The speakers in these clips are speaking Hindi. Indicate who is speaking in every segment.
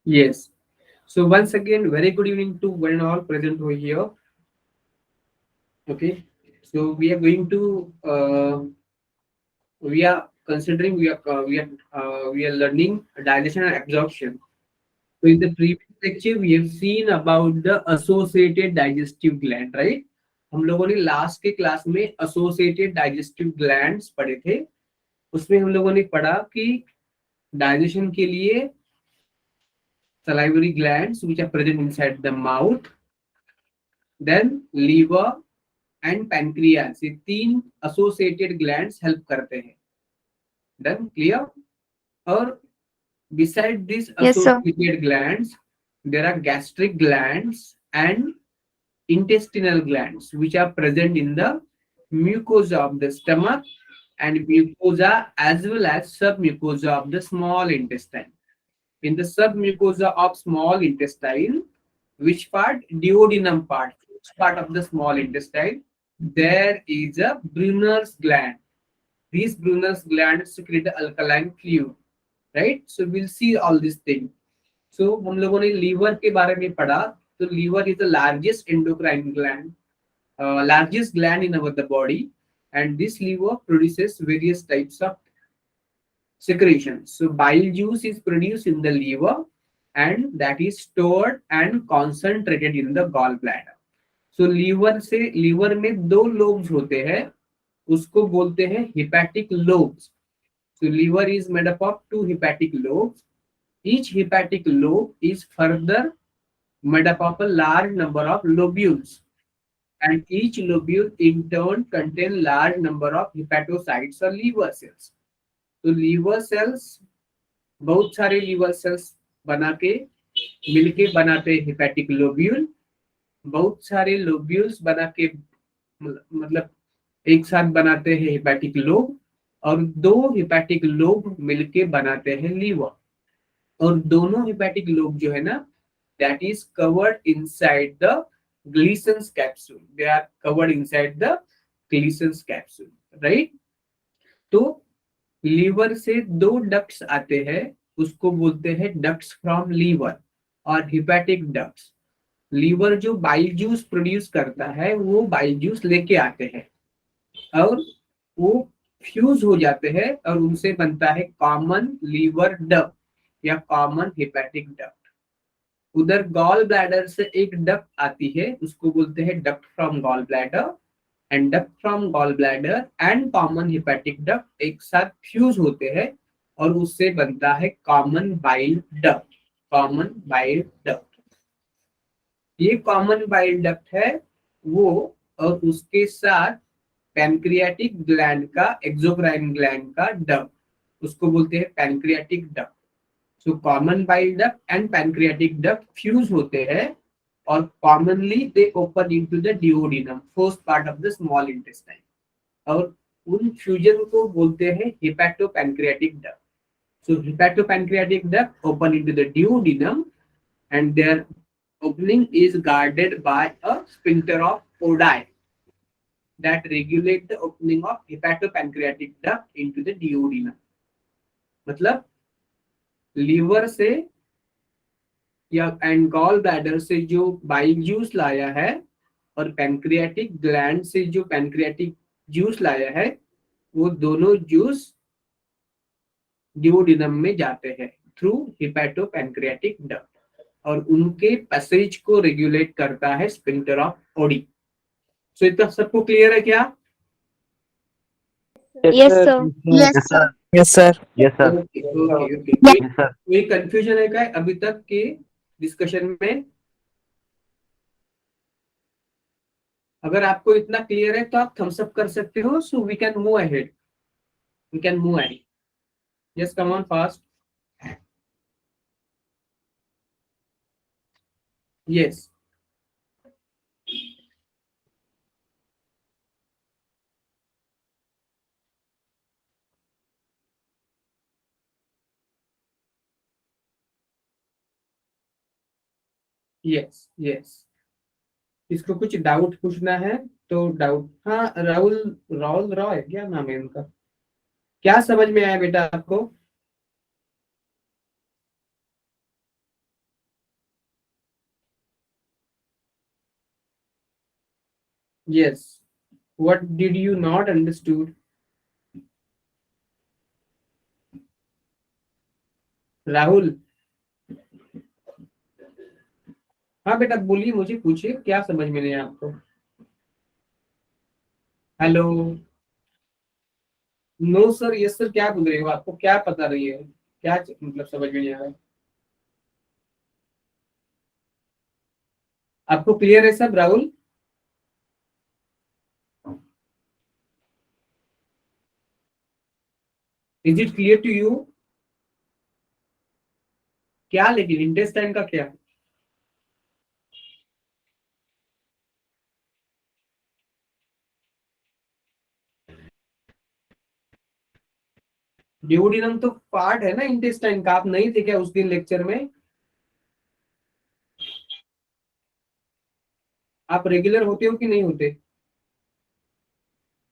Speaker 1: Yes. So once again, very good evening to one and all present over here. Okay. So we are going to we are considering we are learning digestion and absorption. So in the previous lecture, we have seen about the associated digestive gland, right? हम लोगों ने लास्ट के क्लास में एसोसिएटेड डाइजेस्टिव ग्लैंड्स पढ़े थे. उसमें हम लोगों ने पढ़ा कि डाइजेशन के लिए salivary glands which are present inside the mouth, then liver and pancreas, ये तीन associated glands help करते हैं. Done? Clear? और beside these
Speaker 2: Yes, sir.
Speaker 1: associated glands, there are gastric glands and intestinal glands which are present in the mucosa of the stomach and mucosa as well as submucosa of the small intestine. In the submucosa of small intestine, which part? Duodenum part, which part of the small intestine, there is a Brunner's gland. These Brunner's glands secrete the alkaline fluid, right? So we'll see all these things. So हम लोगों ने लीवर के बारे में पढ़ा. तो liver is the largest endocrine gland, largest gland in our the body, and this liver produces various types of secretions. So bile juice is produced in the liver and that is stored and concentrated in the gallbladder. So liver में दो लोब्स होते हैं, उसको बोलते हैं hepatic lobes. So liver is made up of two hepatic lobes. Each hepatic lobe is further made up of a large number of lobules, and each lobule in turn contain large number of hepatocytes or liver cells. तो लीवर सेल्स, बहुत सारे लीवर सेल्स बना के मिलके बनाते हैं हेपेटिक लोब्यूल. बहुत सारे लोब्यूल्स बना के मतलब एक साथ बनाते हैं हेपेटिक लोब, और दो हेपेटिक लोब मिलके बनाते हैं लीवर. और दोनों हेपेटिक लोब जो है ना, that is covered inside the Glisson's capsule. They are covered inside the Glisson's capsule, right? तो लीवर से दो डक्ट्स आते हैं, उसको बोलते हैं डक्ट्स फ्रॉम लीवर और हिपैटिक डक्ट्स. लीवर जो बाइल जूस प्रोड्यूस करता है वो बाइल जूस लेके आते हैं और वो फ्यूज हो जाते हैं और उनसे बनता है कॉमन लीवर डक्ट या कॉमन हिपैटिक डक्ट. उधर गॉल ब्लैडर से एक डक्ट आती है, उसको बोलते हैं duct from gall bladder, and duct from gall bladder and common hepatic duct एक साथ फ्यूज होते हैं और उससे बनता है common bile duct. Common bile duct, ये कॉमन बाइल डक्ट है वो, और उसके साथ पैनक्रियाटिक ग्लैंड का, एक्सोक्राइन ग्लैंड का डक्ट, उसको बोलते हैं pancreatic duct. So common bile duct and pancreatic duct fuse होते हैं और commonly they open into the duodenum, first part of the small intestine, और उन फ्यूजन को बोलते हैं hepatopancreatic duct. So hepatopancreatic duct open into the duodenum and their opening is guarded by a sphincter of Oddi that regulate the opening of hepatopancreatic duct into the duodenum. मतलब लीवर से या एंड गॉल ब्लैडर से जो बाइल जूस लाया है और पैनक्रियाटिक ग्लैंड से जो पैनक्रियाटिक जूस लाया है, वो दोनों जूस डिओडिनम में जाते हैं थ्रू हिपैटोपैनक्रियाटिक डक्ट, और उनके पैसेज को रेगुलेट करता है स्फिंक्टर ऑफ ओडी. सो इतना सबको क्लियर है क्या?
Speaker 2: Yes, sir.
Speaker 3: Yes, sir.
Speaker 4: Yes, sir.
Speaker 3: Yes, sir.
Speaker 1: Okay okay okay.
Speaker 3: Yes, sir.
Speaker 1: कोई कंफ्यूजन है क्या अभी तक के डिस्कशन में? अगर आपको इतना क्लियर है तो आप थम्स अप कर सकते हो. So we can move ahead, we can move ahead. Yes, come on fast. Yes. Yes yes. इसको कुछ डाउट पूछना है तो डाउट. हाँ, राहुल, राहुल राव है क्या नाम है इनका? क्या समझ में आया बेटा आपको? Yes. What did you not understood? Rahul, हाँ बेटा बोलिए, मुझे पूछिए क्या समझ में नहीं आया आपको। Hello. No sir, yes sir, क्या बोल रहे हो, आपको क्या पता नहीं है, क्या मतलब समझ में नहीं आ रहा है आपको? क्लियर है सब Rahul? Is it clear to you? क्या लेकिन इंटेस्टाइन का क्या? ड्यूोडेनम तो पार्ट है ना इंटेस्टाइन का, आप नहीं थे क्या उस दिन लेक्चर में? आप रेगुलर होते हो कि नहीं होते?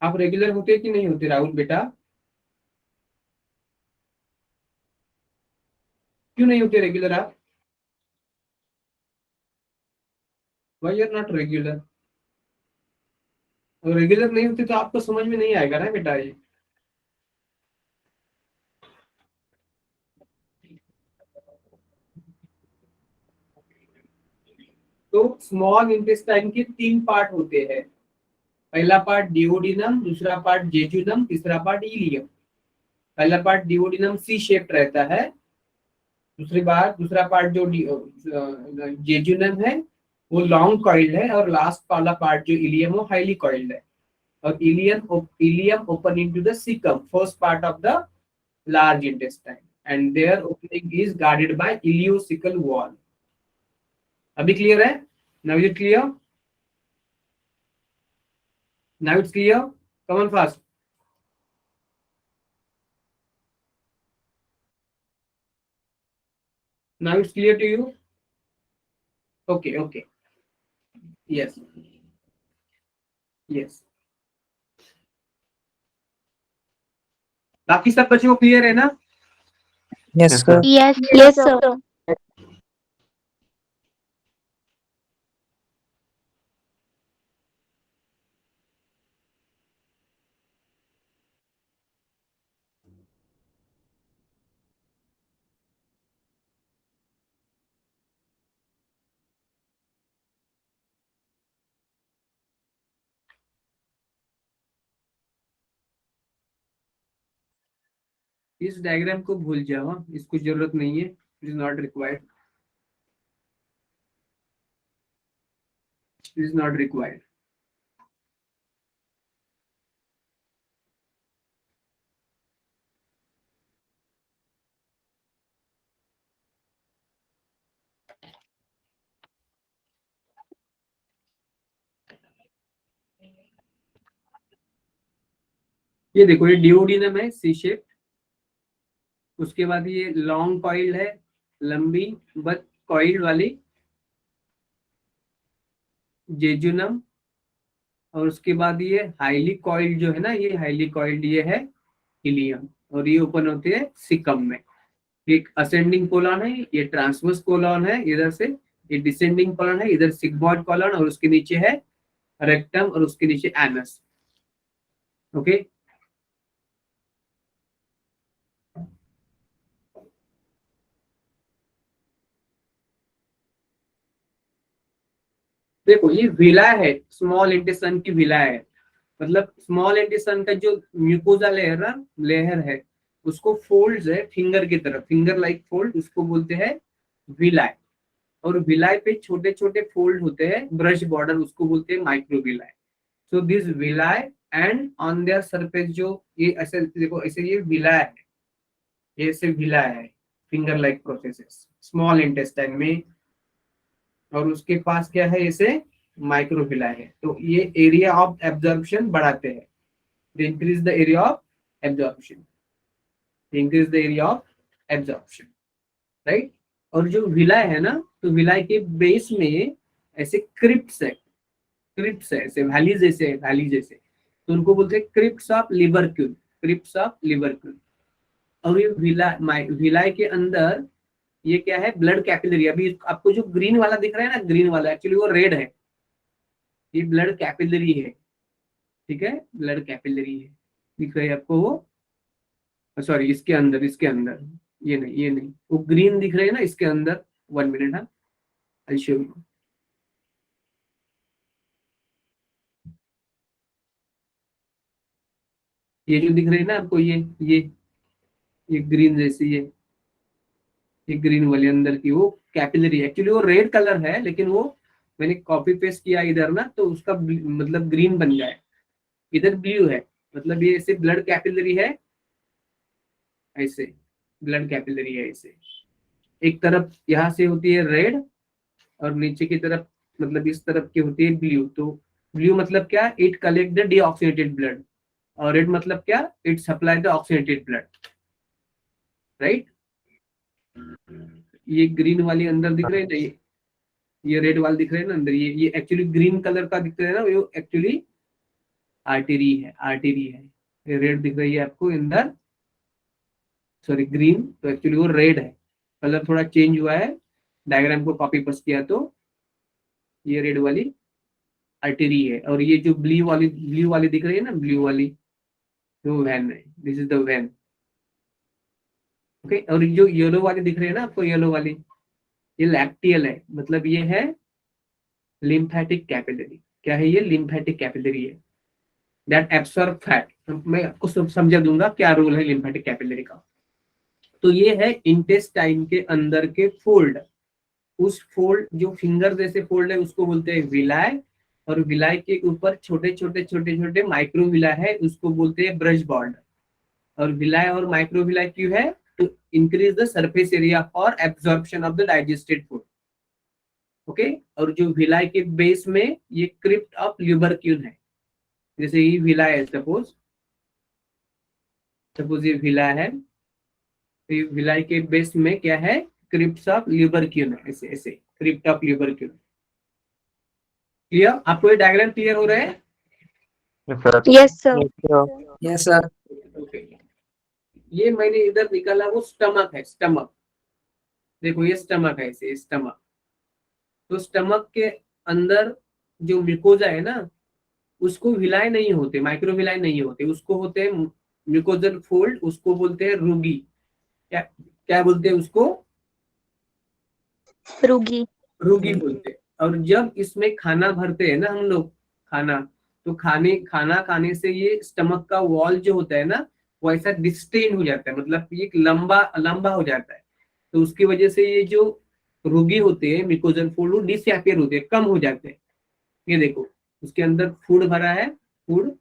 Speaker 1: आप रेगुलर होते कि नहीं होते राहुल बेटा? क्यों नहीं होते रेगुलर आप? Why are not regular? Regular नहीं होते तो आपको समझ में नहीं आएगा ना बेटा ये। तो स्मॉल इंटेस्टाइन के तीन पार्ट होते हैं। पहला पार्ट डिओडिनम, दूसरा पार्ट जेजुनम, तीसरा पार्ट इलियम। पहला पार्ट डिओडिनम सी शेप रहता है। दूसरा पार्ट जो जेजुनम है वो लॉन्ग कॉइल्ड है, और लास्ट वाला पार्ट जो इलियम वो हाईली कॉइल्ड है। और ileum open into the caecum, first part of the large intestine, and their opening is guarded by ileocaecal wall. अभी क्लियर है? Now is it clear? Now it's clear? Come on fast. Now it's clear to you? Okay okay. Yes yes. बाकी सब बच्चों को क्लियर है ना?
Speaker 2: Yes, sir.
Speaker 3: Yes, yes, sir.
Speaker 1: इस डायग्राम को भूल जाओ, हाँ? इसको जरूरत नहीं है, it is not required, it is not required. ये देखो, ये डिओडिनम है सी शेप। उसके बाद ये लॉन्ग कॉइल्ड है, लंबी बट कॉइल्ड वाली जेजुनम। और उसके बाद ये हाईली कॉइल्ड जो है ना, ये हाईली कॉइल्ड ये है इलियम। और ये ओपन होती है सिकम में। एक असेंडिंग कोलन है, ये ट्रांसवर्स कोलन है इधर से। ये डिसेंडिंग कोलन है, इधर सिग्मॉइड कोलन, और उसके नीचे है रेक्टम, और उसके नीचे एनस। ओके। देखो ये विला है, स्मॉल इंटेस्टाइन की विला है। मतलब स्मॉल इंटेस्टाइन का जो म्यूकोजा लेयर ना, लेयर है, उसको फोल्ड्स है फिंगर की तरफ, फिंगर लाइक फोल्ड, उसको बोलते हैं विलाय। और विलाय पे छोटे छोटे फोल्ड होते हैं, ब्रश बॉर्डर, उसको बोलते हैं माइक्रोविलाय। So this विलाय and on their surface जो ये ऐसे देखो, ऐसे ये विलाय है, ये ऐसे विलाय है, finger like processes small intestine में। और उसके पास क्या है, इसे माइक्रोविलाय है। तो ये एरिया ऑफ एब्जॉर्प्शन बढ़ाते हैं, they increase the area of absorption, they increase the area of absorption, right? और जो विलाय है ना, तो विलाय के बेस में ऐसे क्रिप्ट्स है, क्रिप्ट्स है ऐसे वैली जैसे, वैली जैसे। तो उनको बोलते हैं क्रिप्ट्स ऑफ लिबरक्यूल, क्रिप्ट्स ऑफ लिबरक्यूल। और ये विलाय के अंदर ये क्या है, ब्लड कैपिलरी। अभी आपको जो ग्रीन वाला दिख रहा है ना, ग्रीन वाला एक्चुअली वो रेड है, ये ब्लड कैपिलरी है, ठीक है, ब्लड कैपिलरी है, दिख रही है आपको वो, सॉरी इसके अंदर, इसके अंदर, ये नहीं, ये नहीं, वो ग्रीन दिख रहे है ना इसके अंदर। 1 मिनट, हाँ, आई शो यू। ये जो दिख रही है ना आपको, ये ग्रीन जैसी, ये ग्रीन वाली अंदर की, वो कैपिलरी, एक्चुअली वो रेड कलर है, लेकिन वो मैंने कॉपी पेस्ट किया इधर ना, तो उसका मतलब ग्रीन बन गया है, इधर ब्लू है, मतलब ये ऐसे ब्लड कैपिलरी है, ऐसे ब्लड कैपिलरी है ऐसे। एक तरफ यहाँ से होती है रेड, और नीचे की तरफ मतलब इस तरफ की होती है ब्लू। तो ब्लू मतलब क्या, it collect the deoxygenated blood, और रेड मतलब क्या, it supply the oxygenated blood, right. ये ग्रीन वाली अंदर दिख रहे हैं ना, ये रेड वाले दिख रहे हैं ना अंदर, ये एक्चुअली ग्रीन कलर का दिख रहा है ना, ये एक्चुअली आर्टरी है, आर्टरी है। ये रेड दिख रही है आपको अंदर, सॉरी ग्रीन, तो एक्चुअली वो रेड है, कलर थोड़ा चेंज हुआ है, डायग्राम को कॉपी पेस्ट किया तो ये रेड वाली आर्टरी है। और ये जो ब्लू वाली दिख रही है ना, ब्लू वाली, वो वैन है, this is the van, okay. और जो येलो वाली दिख रही है ना आपको, येलो वाली, ये लैक्टियल है, मतलब ये है लिम्फेटिक कैपिलरी। क्या है ये, लिम्फेटिक कैपिलरी है, दैट एब्सॉर्ब फैट। मैं आपको समझा दूंगा क्या रोल है लिम्फेटिक कैपिलरी का। तो ये है इंटेस्टाइन के अंदर के फोल्ड, उस फोल्ड जो फिंगर जैसे फोल्ड है उसको बोलते हैं विलाय, और विलाय के ऊपर छोटे छोटे छोटे छोटे माइक्रोविला है, उसको बोलते हैं ब्रश बॉर्डर। और विलाय और माइक्रोविलाय क्यों है, to increase the surface area for absorption of the digested food, okay. और जो विलाय के बेस में ये क्रिप्ट ऑफ ल्यूबरक्यून है, जैसे ये विला है, सपोज ये विला है, तो ये विलाय के बेस में क्या है, क्रिप्ट ऑफ ल्यूबरक्यून है, ऐसे ऐसे क्रिप्ट ऑफ ल्यूबरक्यून। क्लियर, आपको ये डायग्राम क्लियर हो रहा है?
Speaker 3: Yes, sir.
Speaker 2: Yes, sir. Yes, sir.
Speaker 1: Okay, ये मैंने इधर निकाला, वो स्टमक है, स्टमक, देखो ये स्टमक है, ऐसे स्टमक। तो स्टमक के अंदर जो म्यूकोजा है ना, उसको विलाय नहीं होते, माइक्रोविलाय नहीं होते, उसको होते हैं म्यूकोजल फोल्ड, उसको बोलते हैं रूगी। क्या क्या बोलते हैं उसको,
Speaker 3: Rugi.
Speaker 1: रूगी बोलते हैं। और जब इसमें खाना भरते हैं ना हम लोग, खाना, तो खाना खाने से ये स्टमक का वॉल जो होता है ना, वो ऐसा डिस्टेंड हो जाता है, मतलब ये लंबा लंबा हो जाता है। तो उसकी वजह से ये जो रूगी होते हैं म्यूकोजल फोल्ड, वो डिसअपियर होते हैं, कम हो जाते हैं। ये देखो, उसके अंदर फूड भरा है, फूड,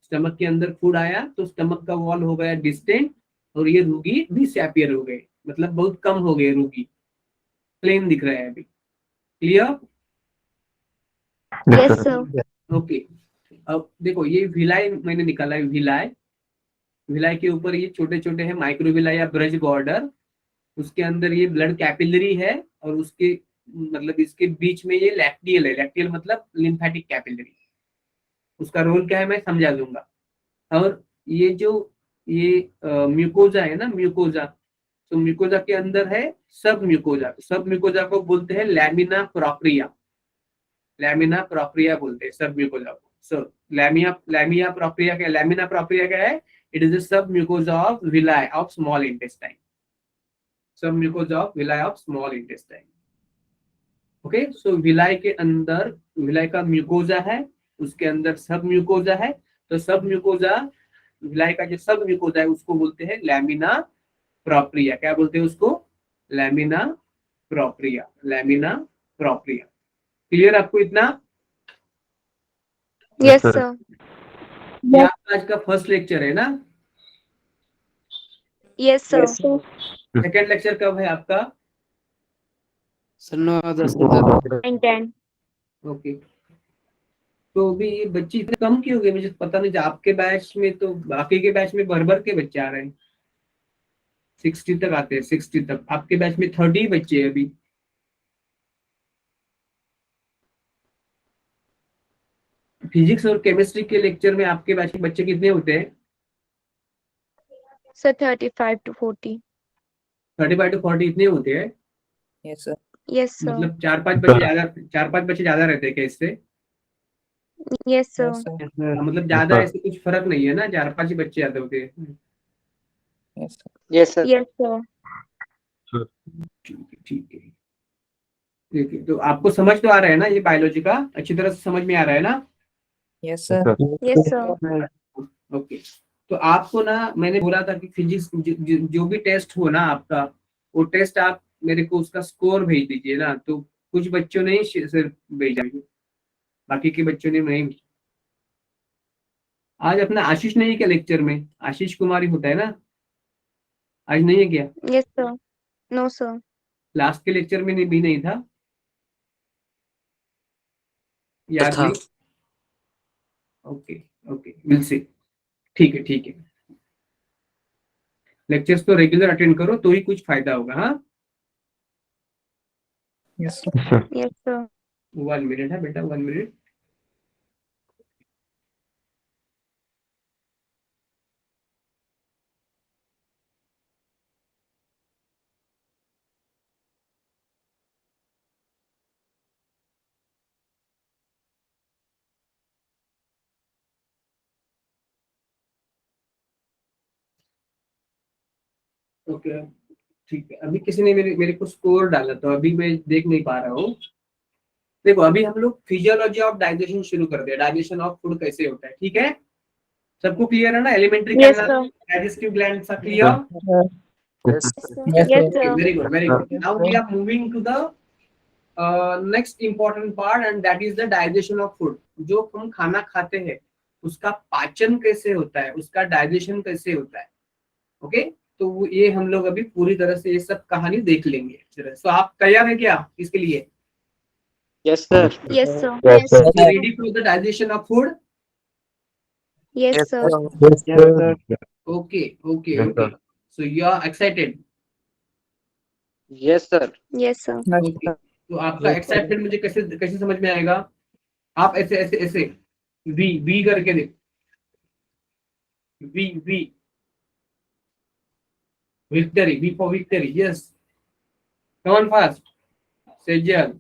Speaker 1: स्टमक के अंदर फूड आया, तो स्टमक का वॉल हो गया डिस्टेंट, और ये रूगी डिसअपियर हो गए, मतलब बहुत कम हो गए रूगी, प्लेन दिख रहा है अभी। क्लियर?
Speaker 3: Yes, sir.
Speaker 1: ओके। अब देखो ये विलाय मैंने निकाला है, विलाय, विलाय के ऊपर ये छोटे छोटे हैं माइक्रोविलाय या ब्रज बॉर्डर, उसके अंदर ये ब्लड कैपिलरी है, और उसके मतलब इसके बीच में ये लैक्टियल है, लैक्टियल मतलब लिम्फेटिक कैपिलरी, उसका रोल क्या है मैं समझा दूंगा। और ये जो ये म्यूकोजा है ना, म्यूकोजा, तो म्यूकोजा के अंदर है सब म्यूकोजा, सब म्यूकोजा को बोलते हैं लैमिना प्रोप्रिया, लैमिना प्रोप्रिया बोलते हैं सब म्यूकोजा को। सो लैमिया प्रोप्रिया क्या, लैमिना प्रोप्रिया क्या है, it is the submucosa of villi of small intestine, submucosa of villi of small intestine, okay. So villi के अंदर, विलाय का म्यूकोजा है, उसके अंदर सब म्यूकोजा है, तो सब म्यूकोजा, विलाय का जो सब म्यूकोजा है उसको बोलते हैं लैमिना प्रोप्रिया। क्या बोलते हैं उसको, lamina propria, lamina propria. Clear आपको इतना?
Speaker 3: Yes, sir.
Speaker 1: ये आपका आज का फर्स्ट लेक्चर है ना?
Speaker 3: Yes, sir.
Speaker 1: सेकेंड लेक्चर कब है आपका?
Speaker 2: Sir, 9 10
Speaker 3: And 10.
Speaker 1: ओके। तो अभी ये बच्चे इतने कम क्यों हो गए, मुझे पता नहीं। आपके बैच में तो, बाकी के बैच में भर भर के बच्चे आ रहे हैं, 60 तक आते हैं, 60 तक। आपके बैच में 30 बच्चे हैं अभी। फिजिक्स और केमिस्ट्री के लेक्चर में आपके बैच के बच्चे कितने होते हैं?
Speaker 3: Sir, 35 to 40.
Speaker 1: 35 to 40 इतने होते हैं?
Speaker 2: Yes, sir.
Speaker 3: Yes, sir.
Speaker 1: मतलब 4-5 बच्चे ज्यादा, 4-5 बच्चे ज्यादा रहते हैं क्या इससे?
Speaker 3: Yes, sir.
Speaker 2: Yes, sir.
Speaker 1: मतलब ज्यादा ऐसे कुछ फर्क नहीं है ना, 4-5 ही बच्चे आते होते हैं।
Speaker 2: Yes, sir.
Speaker 4: Yes, sir.
Speaker 3: Yes, sir.
Speaker 1: ठीक है। ठीक है, तो आपको समझ तो आ रहा है ना ये बायोलॉजी का, अच्छी तरह से समझ में आ रहा है ना?
Speaker 2: Yes, sir.
Speaker 3: Yes, sir.
Speaker 1: Okay. तो आपको ना मैंने बोला था कि फिजिक्स जो भी टेस्ट हो ना आपका, वो टेस्ट आप मेरे को उसका स्कोर भेज दीजिए ना। तो कुछ बच्चों ने ही सिर्फ भेजा, बाकी के बच्चों ने नहीं। आज अपना आशीष नहीं है क्या लेक्चर में? आशीष कुमारी होता है ना, आज नहीं है क्या?
Speaker 3: Yes, sir. No, sir.
Speaker 1: Last के लेक्चर में भी नहीं था, याद
Speaker 2: था।
Speaker 1: नहीं? Okay okay, will see. ठीक है ठीक है, लेक्चर्स तो रेगुलर अटेंड करो तो ही कुछ फायदा होगा। हाँ,
Speaker 2: Yes, sir.
Speaker 3: Yes, sir.
Speaker 1: 1 minute है बेटा, 1 मिनट। ओके ठीक है, अभी किसी ने मेरे मेरे को स्कोर डाला तो अभी मैं देख नहीं पा रहा हूँ। देखो अभी हम लोग फिजियोलॉजी ऑफ डाइजेशन शुरू कर दिया, डाइजेशन ऑफ फूड कैसे होता है, ठीक है? सबको क्लियर है ना? Alimentary
Speaker 3: Yes,
Speaker 1: canal,
Speaker 3: sir.
Speaker 1: Digestive gland सब clear?
Speaker 3: Yes, sir. Yes, sir.
Speaker 1: Very good, very good. Now we are moving to the next important part and that is the digestion of food. जो हम खाना खाते हैं उसका पाचन कैसे होता है, उसका डाइजेशन कैसे होता है। ओके, तो ये हम लोग अभी पूरी तरह से ये सब कहानी देख लेंगे। तो आप तैयार हैं क्या इसके लिए?
Speaker 4: Yes, sir.
Speaker 3: Yes, sir.
Speaker 1: Ready for the digestion of food?
Speaker 3: Yes, sir.
Speaker 2: Yes, sir.
Speaker 1: Okay, okay, okay. So you are excited?
Speaker 4: Yes, sir.
Speaker 3: Yes, sir.
Speaker 1: Okay. तो आपका एक्साइटमेंट मुझे कैसे कैसे समझ में आएगा? आप ऐसे ऐसे ऐसे वी वी करके देख, V V victory, V for victory. Yes, come on fast. Sejal,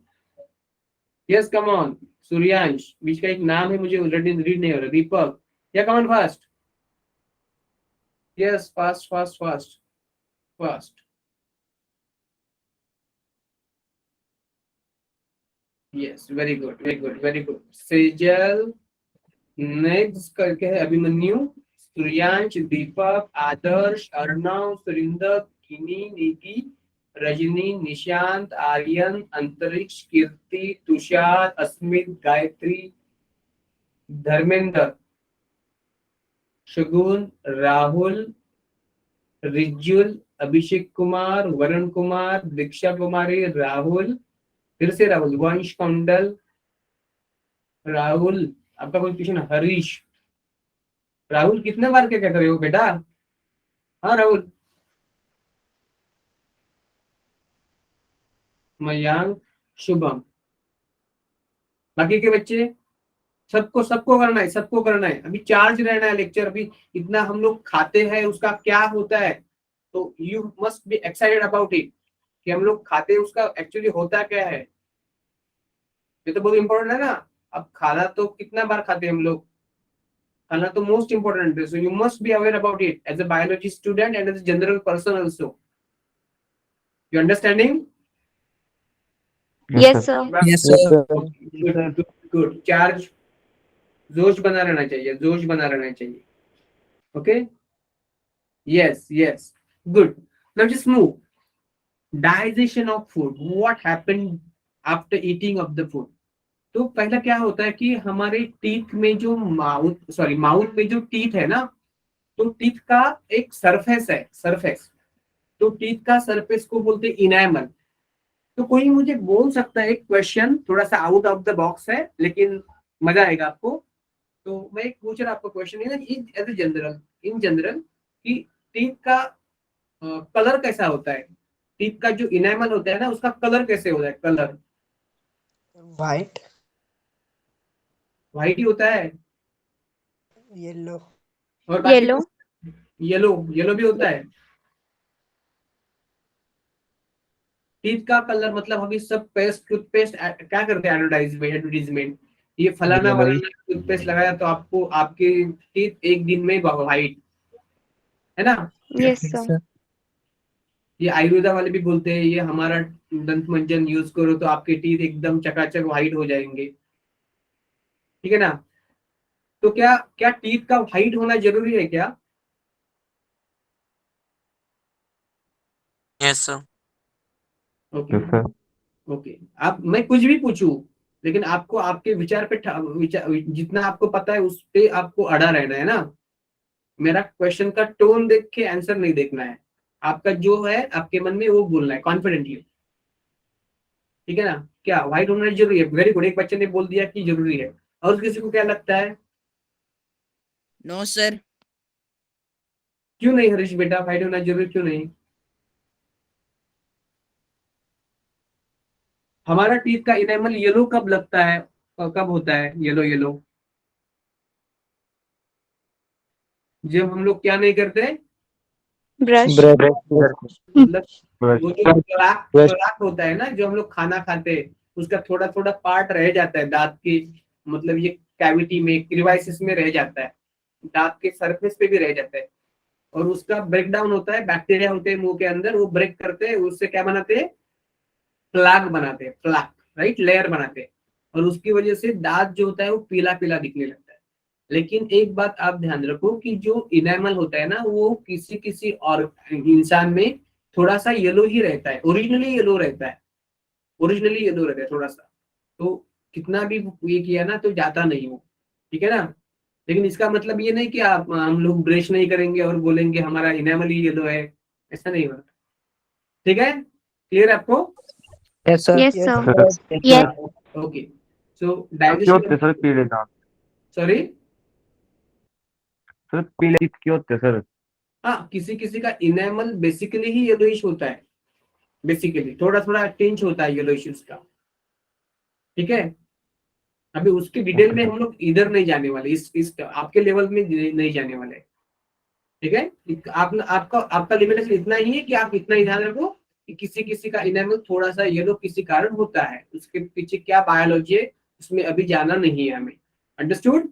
Speaker 1: yes come on. Suryansh, बीच का एक नाम है मुझे ऑलरेडी रीड नहीं हो रहा। दीपक, या कम on fast. Yes, fast fast fast fast. Yes, very good very good very good. Sejal, next करके है अभिमन्यु, सूर्यांश, दीपक, आदर्श, अर्णव, सुरिंदर, किनी, निकी, रजनी, निशांत, आर्यन, अंतरिक्ष, कीर्ति, तुषार, अस्मित, गायत्री, धर्मेंद्र, शगुन, राहुल, रिजुल, अभिषेक कुमार, वरुण कुमार, दीक्षा कुमारी, राहुल, फिर से राहुल, वंश कौंडल, राहुल, आपका कोई क्वेश्चन? हरीश, राहुल कितने बार क्या कर रहे हो बेटा? हाँ राहुल, मयांक, शुभम, बाकी के बच्चे सबको सबको करना है, सबको करना है। अभी चार्ज रहना है लेक्चर, अभी इतना हम लोग खाते हैं उसका क्या होता है, तो you must be excited about it कि हम लोग खाते हैं उसका एक्चुअली होता क्या है। ये तो बहुत इंपॉर्टेंट है ना। अब खाना तो कितना बार खाते हैं हम लोग, खाना तो मोस्ट इंपॉर्टेंट है। So you must be aware about it as a biology student and as a general person also. You understanding?
Speaker 3: Yes, sir.
Speaker 2: Yes, sir.
Speaker 1: Good good. Charge जोश बना रहना चाहिए, जोश बना रहना चाहिए। Okay, yes yes, good. Now just move. Digestion of food, what happened after eating of the food. तो पहला क्या होता है कि हमारे टीथ में जो माउथ में जो टीथ है ना, तो टीथ का एक सरफेस है, सरफेस। तो टीथ का सरफेस को बोलते हैं इनैमल। तो कोई मुझे बोल सकता है एक क्वेश्चन, थोड़ा सा आउट ऑफ द बॉक्स है लेकिन मजा आएगा आपको। तो मैं एक पूछ रहा आपको क्वेश्चन है ना, as a general, in general, कि टीथ का कलर कैसा होता है? टीथ का जो इनैमल होता है ना, उसका कलर कैसे होता है? कलर
Speaker 2: White,
Speaker 1: व्हाइट ही होता है।
Speaker 2: yellow,
Speaker 1: और बाकी
Speaker 3: Yellow.
Speaker 1: येलो, येलो भी होता है। टीथ का कलर मतलब अभी सब पेस्ट टूथपेस्ट क्या करते हैं एडवर्टाइजमेंट, ये फलाना वालाना टूथपेस्ट लगाया तो आपको आपके टीथ एक दिन में वाइट, है ना।
Speaker 3: Yes, sir.
Speaker 1: ये आयुर्वेदा वाले भी बोलते हैं ये हमारा दंत मंजन यूज करो तो आपके टीथ एकदम चकाचक वाइट हो जाएंगे, ठीक है ना। तो क्या क्या टीथ का वाइट होना जरूरी है क्या?
Speaker 5: Yes, sir.
Speaker 1: ओके ओके, आप मैं कुछ भी पूछूं लेकिन आपको आपके विचार पे जितना आपको पता है उस पे आपको अड़ा रहना है ना। मेरा क्वेश्चन का टोन देख के आंसर नहीं देखना है, आपका जो है आपके मन में वो बोलना है कॉन्फिडेंटली, ठीक है ना। क्या व्हाइट होना जरूरी है? वेरी गुड, एक बच्चे ने बोल दिया कि जरूरी है। और किसी को क्या लगता है?
Speaker 6: No sir.
Speaker 1: क्यों नहीं हरीश बेटा, व्हाइट होना जरूरी क्यों नहीं? हमारा टीथ का इनेमल येलो कब लगता है, कब होता है येलो येलो? जब हम लोग क्या नहीं करते,
Speaker 3: Brush.
Speaker 1: मतलब वो जो खुराक होता है ना, जो हम लोग खाना खाते हैं उसका थोड़ा थोड़ा पार्ट रह जाता है दांत की, मतलब ये कैविटी में क्रिवाइसिस में रह जाता है, दांत के सरफेस पे भी रह जाता है, और उसका ब्रेक डाउन होता है, बैक्टीरिया होते हैं मुंह के अंदर, वो ब्रेक करते हैं, उससे क्या बनाते हैं, प्लाक बनाते हैं, प्लाक, राइट, लेयर बनाते हैं, और उसकी वजह से दांत जो होता है वो पीला पीला दिखने लगता है। लेकिन एक बात आप ध्यान रखो कि जो इनेमल होता है ना वो किसी किसी और इंसान में थोड़ा सा येलो ही रहता है, ओरिजिनली येलो रहता है, ओरिजिनली येलो रहता है थोड़ा सा। तो कितना भी ये किया ना तो जाता नहीं वो, ठीक है ना। लेकिन इसका मतलब ये नहीं कि आप हम लोग ब्रश नहीं करेंगे और बोलेंगे हमारा इनेमल ही येलो है, ऐसा नहीं होता, ठीक है। क्लियर आपको?
Speaker 2: Yes, sir.
Speaker 3: Yes, sir.
Speaker 2: Yes,
Speaker 3: Yes.
Speaker 2: sir.
Speaker 1: Okay, so digestion,
Speaker 7: sir पीले दांत,
Speaker 1: सॉरी,
Speaker 7: सर पीले दांत क्यों होते हैं सर?
Speaker 1: हाँ किसी किसी का इनेमल बेसिकली ही येलोइश होता है, बेसिकली थोड़ा थोड़ा टिंच होता है येलोइश उसका, ठीक है। अभी उसके डिटेल में हम लोग इधर नहीं जाने वाले, इस आपके लेवल में नहीं जाने वाले, ठीक है। आप आपका आपका लिमिटेशन इतना ही है कि आप इतना ही ध्यान रखो कि किसी किसी का इनेमल थोड़ा सा येलो किसी कारण होता है, उसके पीछे क्या बायोलॉजी है उसमें अभी जाना नहीं है हमें, understood.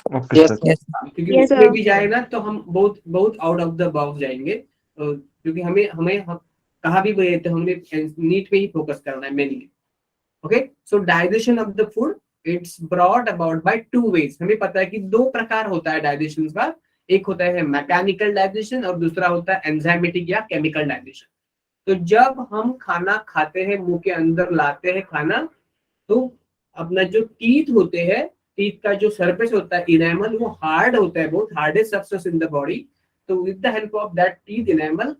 Speaker 7: Okay
Speaker 4: Yes,
Speaker 7: sir.
Speaker 2: Yes.
Speaker 1: क्योंकि
Speaker 3: Yes,
Speaker 1: उसमें
Speaker 3: sir.
Speaker 1: भी जाए ना तो हम बहुत बहुत आउट ऑफ द बॉक्स जाएंगे, क्योंकि हमें हमें कहा भी गए तो हमने नीट पे ही फोकस करना है mainly. Okay, so digestion of the food it's brought about by two ways. हमें पता है कि दो प्रकार होता है डाइजेशन का, एक होता है मैकेनिकल डाइजेशन और दूसरा होता है एंजाइमेटिक या केमिकल डाइजेशन। तो जब हम खाना खाते हैं, मुंह के अंदर लाते हैं खाना, तो अपना जो टीथ होते हैं, टीथ का जो सरफेस होता है इनेमल, वो हार्ड होता है, बहुत hardest substance in the body. तो with the help of that teeth enamel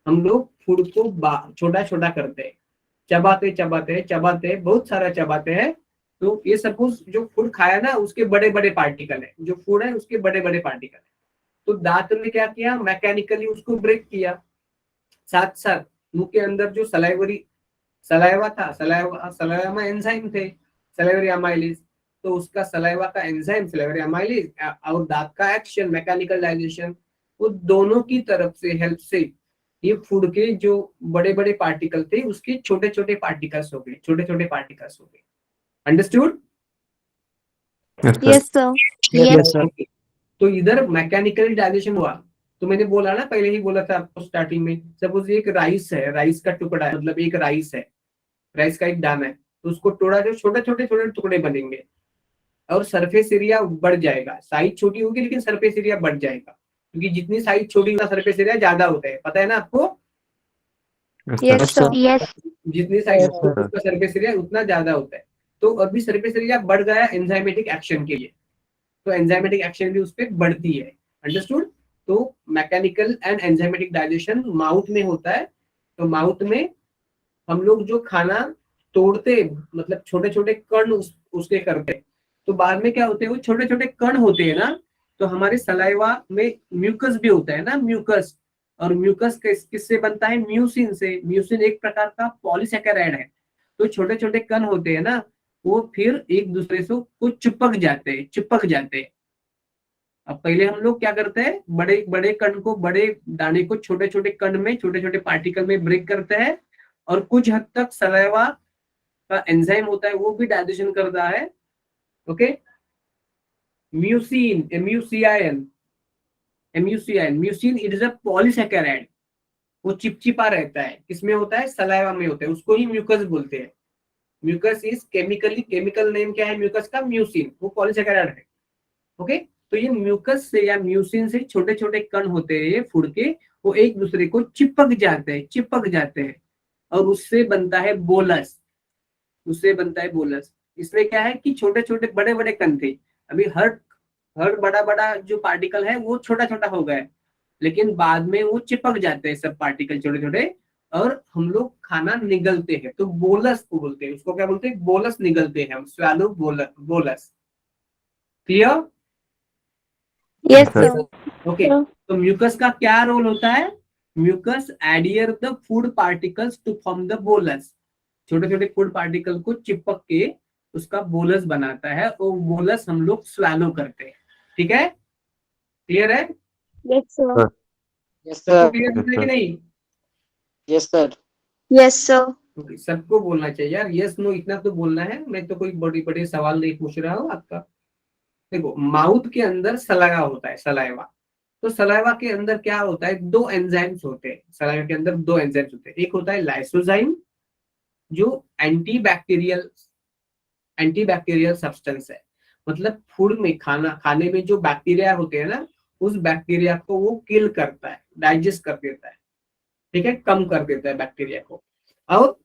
Speaker 1: हम लोग फूड को छोटा छोटा करते हैं, चबाते चबाते चबाते बहुत सारा चबाते हैं। तो ये सपोज जो फूड खाया ना उसके बड़े बड़े पार्टिकल है, जो फूड है उसके बड़े बड़े पार्टिकल है। तो दांत ने क्या किया, मैकेनिकली उसको ब्रेक किया, साथ साथ मुंह के अंदर जो सलाइवा था, सलाइवा में एंजाइम थे, सलाइवरी अमाइलेज, तो उसका सलाइवा का एंजाइम सलाइवरी अमाइलेज और दांत का एक्शन मैकेनिकल डाइजेशन, वो दोनों की तरफ से हेल्प से ये फूड के जो बड़े बड़े पार्टिकल थे उसके छोटे छोटे पार्टिकल्स हो गए, छोटे छोटे पार्टिकल्स हो गए, understood.
Speaker 3: Yes, sir.
Speaker 2: Yes,
Speaker 3: Yes.
Speaker 2: sir.
Speaker 1: तो इधर मैकेनिकल डाइजेशन हुआ, तो मैंने बोला ना, पहले ही बोला था आपको स्टार्टिंग में, सपोज एक राइस है, राइस का टुकड़ा है, मतलब एक राइस है, राइस का एक दाना है, तो उसको तोड़ा जो छोटे छोटे छोटे टुकड़े बनेंगे और सरफेस एरिया बढ़ जाएगा, साइज छोटी होगी लेकिन सरफेस एरिया बढ़ जाएगा, क्योंकि जितनी साइज छोटी उतना सरफेस एरिया ज्यादा होता है, पता है ना आपको।
Speaker 3: Yes, sir. Yes.
Speaker 1: जितनी साइज
Speaker 2: Yes,
Speaker 1: छोटी
Speaker 7: sir.
Speaker 1: उसका सरफेस एरिया उतना ज्यादा होता है। तो अभी सरफेस एरिया बढ़ गया एंजाइमेटिक एक्शन के लिए, तो एंजाइमेटिक एक्शन भी उस पर बढ़ती है, अंडरस्टूड। तो mechanical and enzymatic digestion mouth में होता है। तो माउथ में हम लोग जो खाना तोड़ते, मतलब छोटे छोटे कण उसके करते, तो बाद में क्या होते हैं, वो छोटे छोटे कण होते हैं ना, तो हमारे सलाइवा में म्यूकस भी होता है ना, म्यूकस, और म्यूकस किससे बनता है, म्यूसिन से। म्यूसिन एक प्रकार का पॉलीसैकेराइड है। तो छोटे छोटे कण होते हैं ना, वो फिर एक दूसरे से को चिपक जाते हैं। अब पहले हम लोग क्या करते हैं, बड़े बड़े कण को, बड़े दाने को छोटे छोटे कण में, छोटे छोटे पार्टिकल में ब्रेक करते हैं, और कुछ हद तक सलाइवा का एंजाइम होता है, वो भी डाइजेशन करता है। Okay, mucin, mucin it is a polysaccharide. वो चिपचिपा रहता है, किसमें होता है, सलाइवा में होता है, उसको ही म्यूकस बोलते हैं। म्यूकस इज केमिकल नेम क्या है म्यूकस का, म्यूसिन, वो पॉलीसेकेराइड है। ओके, तो ये म्यूकस से या म्यूसिन से छोटे छोटे कण होते हैं ये फूड के, वो एक दूसरे को चिपक जाते हैं और उससे बनता है बोलस। इसमें क्या है कि छोटे छोटे बड़े बड़े कण थे, अभी हर बड़ा बड़ा जो पार्टिकल है वो छोटा छोटा हो गया है, लेकिन बाद में वो चिपक जाते हैं सब पार्टिकल छोटे छोटे, और हम लोग खाना निगलते हैं, तो बोलस को बोलते हैं, उसको क्या बोलते हैं, बोलस निगलते हैं हम, swallow bolus. Clear?
Speaker 3: Yes,
Speaker 7: Sir.
Speaker 3: sir.
Speaker 1: Okay, तो म्यूकस का क्या रोल होता है, mucus adhere the food particles to form the bolus. छोटे छोटे फूड पार्टिकल को चिपक के उसका बोलस बनाता है, और बोलस हम लोग स्वैलो करते हैं। ठीक है, क्लियर है?
Speaker 3: Yes, sir.
Speaker 7: Sir.
Speaker 4: Yes,
Speaker 1: सबको
Speaker 4: sir.
Speaker 1: क्लियर है कि नहीं?
Speaker 4: Yes, sir.
Speaker 3: Yes, sir.
Speaker 1: Okay, सबको बोलना चाहिए यार, यस नो इतना तो बोलना है, मैं तो कोई बड़ी बड़े सवाल नहीं पूछ रहा हूँ आपका। देखो, माउथ के अंदर सलाइवा होता है, सलाइवा। तो सलाइवा के अंदर क्या होता है, दो एंजाइम्स होते हैं, सलाइवा के अंदर दो एंजाइम्स होते हैं। एक होता है लाइसोजाइम, जो एंटीबैक्टीरियल सब्सटेंस है, मतलब फूड में खाने में जो बैक्टीरिया होते हैं ना, उस बैक्टीरिया को वो किल करता है, डाइजेस्ट कर देता है। ठीक है, कम कर देता है बैक्टीरिया को। और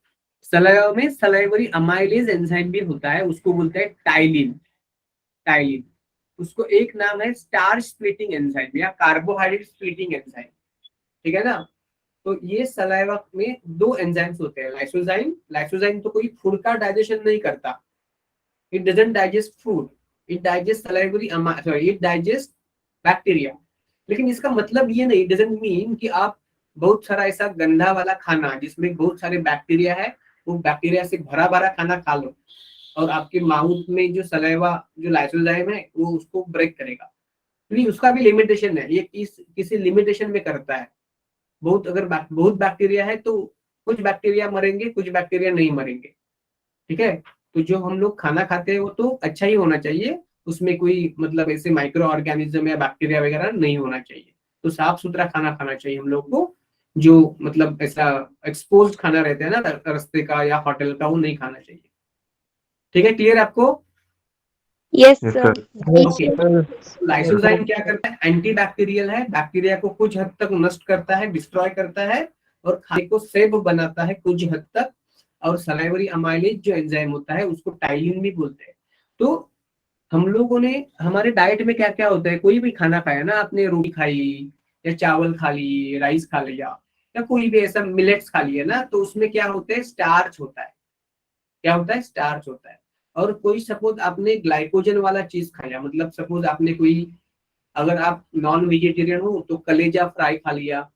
Speaker 1: सलाइवा में सलाइवरी अमाइलेज एंजाइम भी होता है, उसको बोलते हैं टाइलिन। उसको एक नाम है स्टार्च स्प्लिटिंग एंजाइम या कार्बोहाइड्रेट स्प्लिटिंग एंजाइम। ठीक है ना? तो ये सलाइवा में दो एंजाइम्स होते हैं, लाइसोजाइम तो कोई फूड का डाइजेशन नहीं करता, it doesn't digest food, it digest salivary it digest bacteria. लेकिन इसका मतलब ये नहीं, डजंट मीन कि आप बहुत सारा ऐसा गंदा वाला खाना जिसमें बहुत सारे बैक्टीरिया है, वो बैक्टीरिया से भरा भरा खाना खा लो और आपके माउथ में जो सलाइवा, जो लाइसोजाइम है, वो उसको ब्रेक करेगा। नहीं, उसका भी लिमिटेशन है, ये किसी लिमिटेशन में करता है। बहुत बैक्टीरिया है तो कुछ बैक्टीरिया मरेंगे, कुछ बैक्टीरिया नहीं मरेंगे। ठीक है, तो जो हम लोग खाना खाते हैं वो तो अच्छा ही होना चाहिए, उसमें कोई मतलब ऐसे माइक्रो ऑर्गेनिज्म या बैक्टीरिया वगैरह नहीं होना चाहिए। तो साफ सुथरा खाना खाना चाहिए हम लोग को, जो मतलब ऐसा एक्सपोज खाना रहता है ना रास्ते का या होटल का, वो नहीं खाना चाहिए। ठीक है, क्लियर आपको?
Speaker 3: Yes,
Speaker 7: Yes,
Speaker 3: sir.
Speaker 7: sir.
Speaker 1: Okay, lysozyme क्या करता है, एंटी बैक्टीरियल है, बैक्टीरिया को कुछ हद तक नष्ट करता है, डिस्ट्रॉय करता है, और खाने को सेफ बनाता है कुछ हद तक। और सलाइवरी अमाइलेज जो एंजाइम होता है, उसको टाइलिन भी बोलते हैं। तो हम लोगों ने हमारे डाइट में क्या क्या होता है, कोई भी खाना खाया ना आपने, रोटी खाई या चावल खा ली, राइस खा लिया, या कोई भी ऐसा मिलेट्स खा लिया ना, तो उसमें क्या होता है, स्टार्च होता है। क्या होता है, स्टार्च होता है। और कोई सपोज आपने ग्लाइकोजन वाला चीज खाया, मतलब सपोज आपने कोई, अगर आप नॉन वेजिटेरियन हो तो कलेजा फ्राई खा लिया,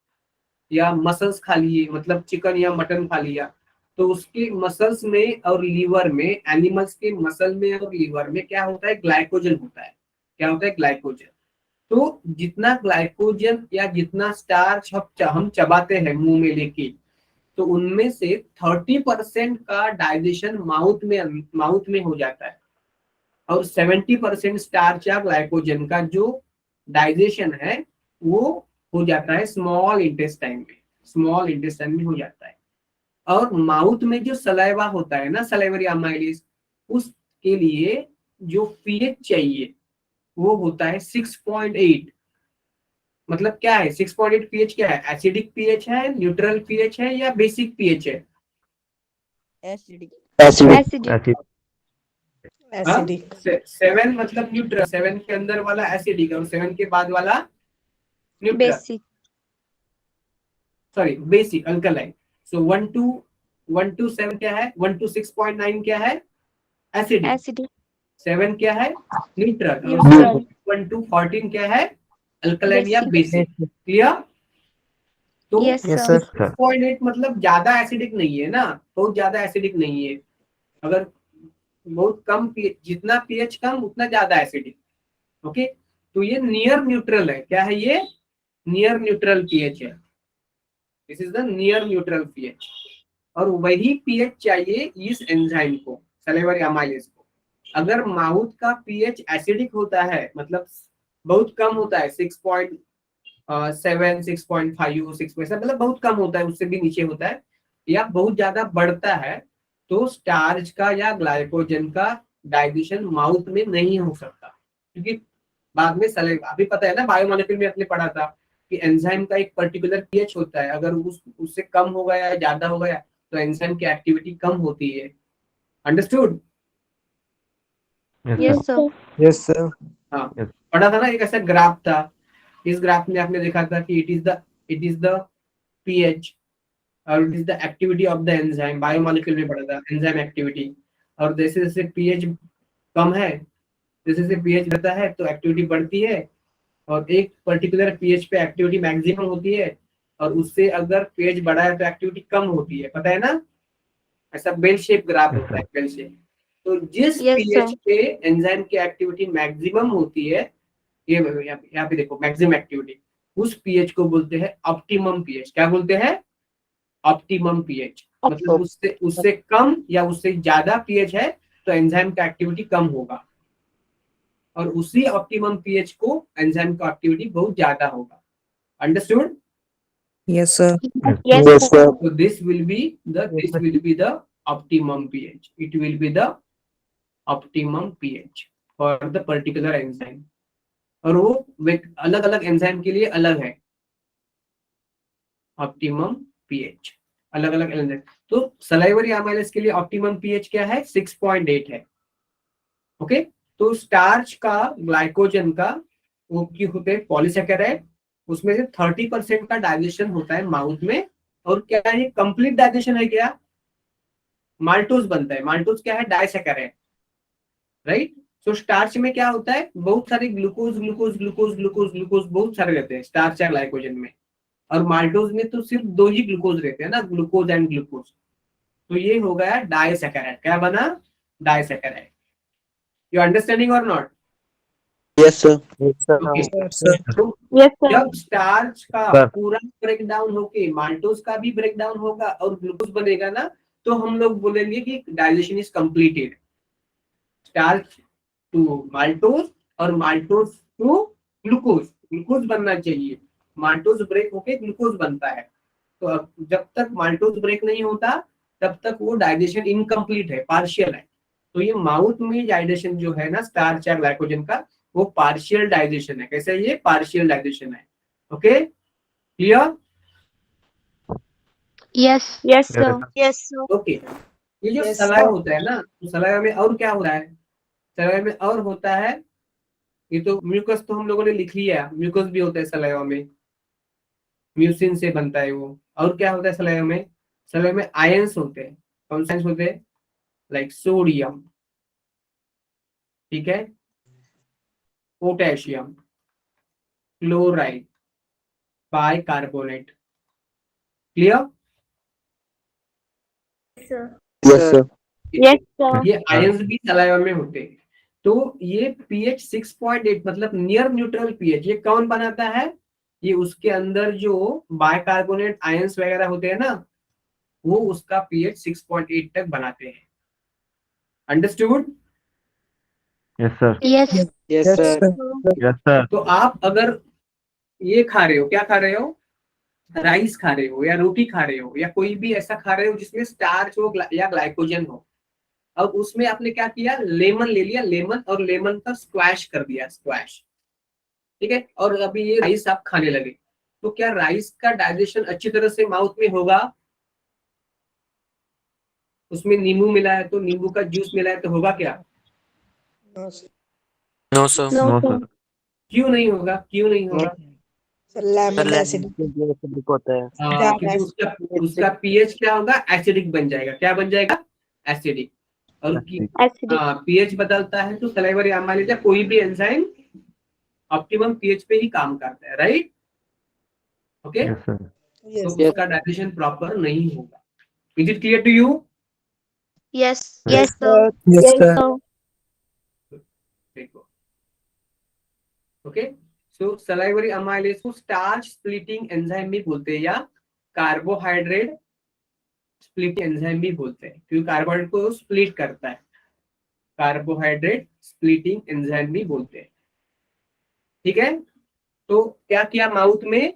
Speaker 1: या मसल्स खा लिए, मतलब चिकन या मटन खा लिया, तो उसके मसल्स में और लीवर में, एनिमल्स के मसल में और लीवर में क्या होता है, ग्लाइकोजन होता है। क्या होता है, ग्लाइकोजन। तो जितना ग्लाइकोजन या जितना स्टार्च हम चबाते हैं मुंह में लेके, तो उनमें से 30% का डाइजेशन माउथ में हो जाता है, और 70% स्टार्च या ग्लाइकोजन का जो डाइजेशन है वो हो जाता है स्मॉल इंटेस्टाइन में हो जाता है। और माउथ में जो सलाइवा होता है ना, सलाइवरी अमाइलेज, उसके लिए जो पीएच चाहिए वो होता है 6.8। मतलब क्या है 6.8 पीएच, क्या है, एसिडिक पीएच है, न्यूट्रल पीएच है, या बेसिक पीएच है?
Speaker 6: Acidic.
Speaker 3: Acidic.
Speaker 7: Acid.
Speaker 2: एसिडिक।
Speaker 1: 7 मतलब न्यूट्रल, 7 के अंदर वाला एसिडिक और 7 के बाद वाला neutral,
Speaker 3: Basic.
Speaker 1: Sorry basic, alkaline. So 1 to 7 क्या है, 1 to 6.9 क्या है, एसिडिक।
Speaker 3: Acidic.
Speaker 1: 7 क्या है, न्यूट्रल। और
Speaker 3: Neutral.
Speaker 1: 1 to 14 क्या है, अल्कलाइन या
Speaker 3: Basic.
Speaker 1: बेसिक। क्लियर? तो
Speaker 3: Yes,
Speaker 2: Yes,
Speaker 3: sir.
Speaker 2: sir.
Speaker 1: 6.8 मतलब ज्यादा एसिडिक नहीं है ना, बहुत ज्यादा एसिडिक नहीं है। अगर बहुत कम पीएच, जितना पीएच कम उतना ज्यादा एसिडिक। ओके, तो ये नियर न्यूट्रल है। क्या है ये, नियर न्यूट्रल पीएच है। This is the near neutral pH. और वही पीएच चाहिए इस एंजाइम को, सलेवरी अमाइलेज को। अगर माउथ का पीएच एसिडिक होता है, मतलब बहुत कम होता है, 6.7, 6.5, 6, मतलब बहुत कम होता है, उससे भी नीचे होता है, या बहुत ज्यादा बढ़ता है, तो स्टार्च का या ग्लाइकोजन का डाइजेशन माउथ में नहीं हो सकता, क्योंकि बाद में सलेवा, अभी पता है ना, बायोमोलिक्यूल में आपने पढ़ा था कि एंजाइम का एक पर्टिकुलर पीएच होता है, अगर उससे कम हो गया या ज्यादा हो गया तो एंजाइम की एक्टिविटी कम होती है। Understood?
Speaker 7: Yes
Speaker 3: Yes,
Speaker 7: sir.
Speaker 3: sir.
Speaker 2: Yes, sir.
Speaker 1: हाँ,
Speaker 7: Yes.
Speaker 1: पढ़ा था ना, एक ऐसा ग्राफ था, इस ग्राफ में आपने देखा था कि इट इज द पीएच और it is the activity of the enzyme, biomolecule में पढ़ा था एंजाइम एक्टिविटी। और जैसे जैसे पीएच कम है, जैसे जैसे पीएच रहता है तो एक्टिविटी बढ़ती है, और एक पर्टिकुलर पीएच पे एक्टिविटी मैक्सिमम होती है, और उससे अगर पीएच बढ़ा है तो एक्टिविटी कम होती है, पता है ना, ऐसा बेल शेप ग्राफ
Speaker 7: Yes,
Speaker 1: होता है,
Speaker 7: sir.
Speaker 1: Bell shape. तो जिस
Speaker 3: Yes,
Speaker 1: पीएच
Speaker 3: sir.
Speaker 1: पे एंजाइम की एक्टिविटी मैक्सिमम होती है, ये यहाँ पे देखो, मैक्सिमम एक्टिविटी, उस पीएच को बोलते हैं ऑप्टिमम पीएच। क्या बोलते हैं? Optimum pH. मतलब उससे उससे कम या उससे ज्यादा पीएच है तो एंजाइम का एक्टिविटी कम होगा, और उसी ऑप्टिमम पीएच को एंजाइम का एक्टिविटी बहुत ज्यादा होगा। Understood?
Speaker 2: Yes, sir.
Speaker 3: Yes,
Speaker 2: Yes,
Speaker 3: sir.
Speaker 1: So this will be the optimum pH. It will be the optimum pH for the particular enzyme. और वो अलग अलग एंजाइम के लिए अलग है ऑप्टिमम पीएच, अलग अलग एंजाइम। तो सलाइवरी अमाइलेज के लिए ऑप्टिमम पीएच क्या है? 6.8 है। ओके, तो स्टार्च का, ग्लाइकोजन का, वो की होते हैं पॉलीसेकेराइड, उसमें से 30% का डाइजेशन होता है माउथ में। और क्या है, कंप्लीट डाइजेशन है क्या? माल्टोज बनता है। माल्टोज क्या है? Disaccharide, right. सो स्टार्च में क्या होता है? बहुत सारे glucose glucose glucose glucose glucose बहुत सारे रहते हैं स्टार्च या ग्लाइकोजन में, और माल्टोज में तो सिर्फ 2 ही ग्लूकोज रहते हैं ना, ग्लूकोज एंड ग्लूकोज। तो ये हो गया डाइसेकेराइड। क्या बना? डाइसेकेराइड। यू अंडरस्टैंडिंग और not?
Speaker 4: Yes, sir.
Speaker 2: Yes, sir.
Speaker 1: Okay,
Speaker 2: Yes, sir.
Speaker 1: तो
Speaker 3: Yes, sir.
Speaker 1: जब स्टार्च का
Speaker 7: सर।
Speaker 1: पूरा ब्रेक डाउन होके माल्टोज का भी ब्रेक डाउन होगा और ग्लूकोज बनेगा ना, तो हम लोग बोलेंगे कि digestion is completed. Starch to maltose और माल्टोज टू ग्लूकोज, ग्लूकोज बनना चाहिए, माल्टोज ब्रेक होके ग्लूकोज बनता है। तो अब जब तक माल्टोज ब्रेक नहीं होता तब तक वो डाइजेशन इनकम्प्लीट है, पार्शियल है। तो ये माउथ में डाइजेशन जो है ना स्टार्च या ग्लाइकोजन का, वो पार्शियल डाइजेशन है। कैसे? ये पार्शियल डाइजेशन है। Okay, clear?
Speaker 3: Yes. Yes, sir.
Speaker 7: Yes,
Speaker 3: Yes, sir.
Speaker 1: Okay, ये जो
Speaker 2: Yes,
Speaker 1: सलाइवा
Speaker 2: sir.
Speaker 1: होता है ना, तो सलाइवा में और क्या हो रहा है? सलाइवा में और होता है, ये तो म्यूकस तो हम लोगों ने लिख लिया, म्यूकस भी होता है सलाइवा में, म्यूसिन से बनता है वो। और क्या होता है सलाइवा में? सलाइवा में आयंस होते हैं। कौन से आयंस होते हैं? लाइक सोडियम, ठीक है, potassium, chloride, bicarbonate. Clear?
Speaker 4: Yes, sir.
Speaker 3: Yes, sir.
Speaker 1: ये आयंस भी सलाइवा में होते हैं। तो ये पीएच 6.8 मतलब नियर न्यूट्रल पीएच, ये कौन बनाता है? ये उसके अंदर जो बाइकार्बोनेट आयंस वगैरह होते हैं ना, वो उसका पीएच 6.8 तक बनाते हैं। Understood?
Speaker 7: yes, sir.
Speaker 3: Yes.
Speaker 4: Yes,
Speaker 2: Yes,
Speaker 4: sir.
Speaker 2: sir.
Speaker 7: Yes, sir.
Speaker 1: तो आप अगर ये खा रहे हो, क्या खा रहे हो? राइस खा रहे हो या रोटी खा रहे हो या कोई भी ऐसा खा रहे हो जिसमें स्टार्च हो या ग्लाइकोजन हो, अब उसमें आपने क्या किया? लेमन ले लिया, लेमन, और लेमन का स्क्वैश कर दिया, स्क्वैश, ठीक है। और अभी ये राइस आप खाने लगे, तो क्या राइस का डाइजेशन अच्छी तरह से माउथ में होगा? उसमें नींबू मिला है तो, नींबू का जूस मिला है तो होगा क्या?
Speaker 2: No, sir.
Speaker 4: No, sir.
Speaker 3: No,
Speaker 7: No,
Speaker 3: sir.
Speaker 7: sir.
Speaker 1: क्यों नहीं होगा? क्यों नहीं होगा?
Speaker 2: Sir, lemon acid.
Speaker 4: होता है।
Speaker 2: ज्यादा
Speaker 1: क्योंकि उसका पीएच क्या होगा? एसिडिक बन जाएगा। क्या बन जाएगा? एसिडिक। और
Speaker 3: Acidic.
Speaker 1: पीएच बदलता है तो सलाइवरी अमाइलेज या कोई भी एंजाइम ऑप्टिमम पीएच पे ही काम करता है, right? Okay,
Speaker 7: Yes, sir.
Speaker 2: Yes,
Speaker 1: तो
Speaker 2: sir.
Speaker 1: उसका डाइजेशन प्रॉपर नहीं होगा। Is it clear to you?
Speaker 3: Yes.
Speaker 7: Yes.
Speaker 3: Yes, sir.
Speaker 2: Yes,
Speaker 3: Yes,
Speaker 2: sir.
Speaker 3: sir.
Speaker 1: देखो, ओके, सो सलाइवरी अमाइलेज को स्टार्च स्प्लिटिंग एंजाइम भी बोलते हैं, या कार्बोहाइड्रेट स्प्लिट एंजाइम भी बोलते हैं, क्योंकि कार्बोहाइड्रेट को स्प्लिट करता है, कार्बोहाइड्रेट स्प्लिटिंग एंजाइम भी बोलते हैं। ठीक है, तो क्या किया, माउथ में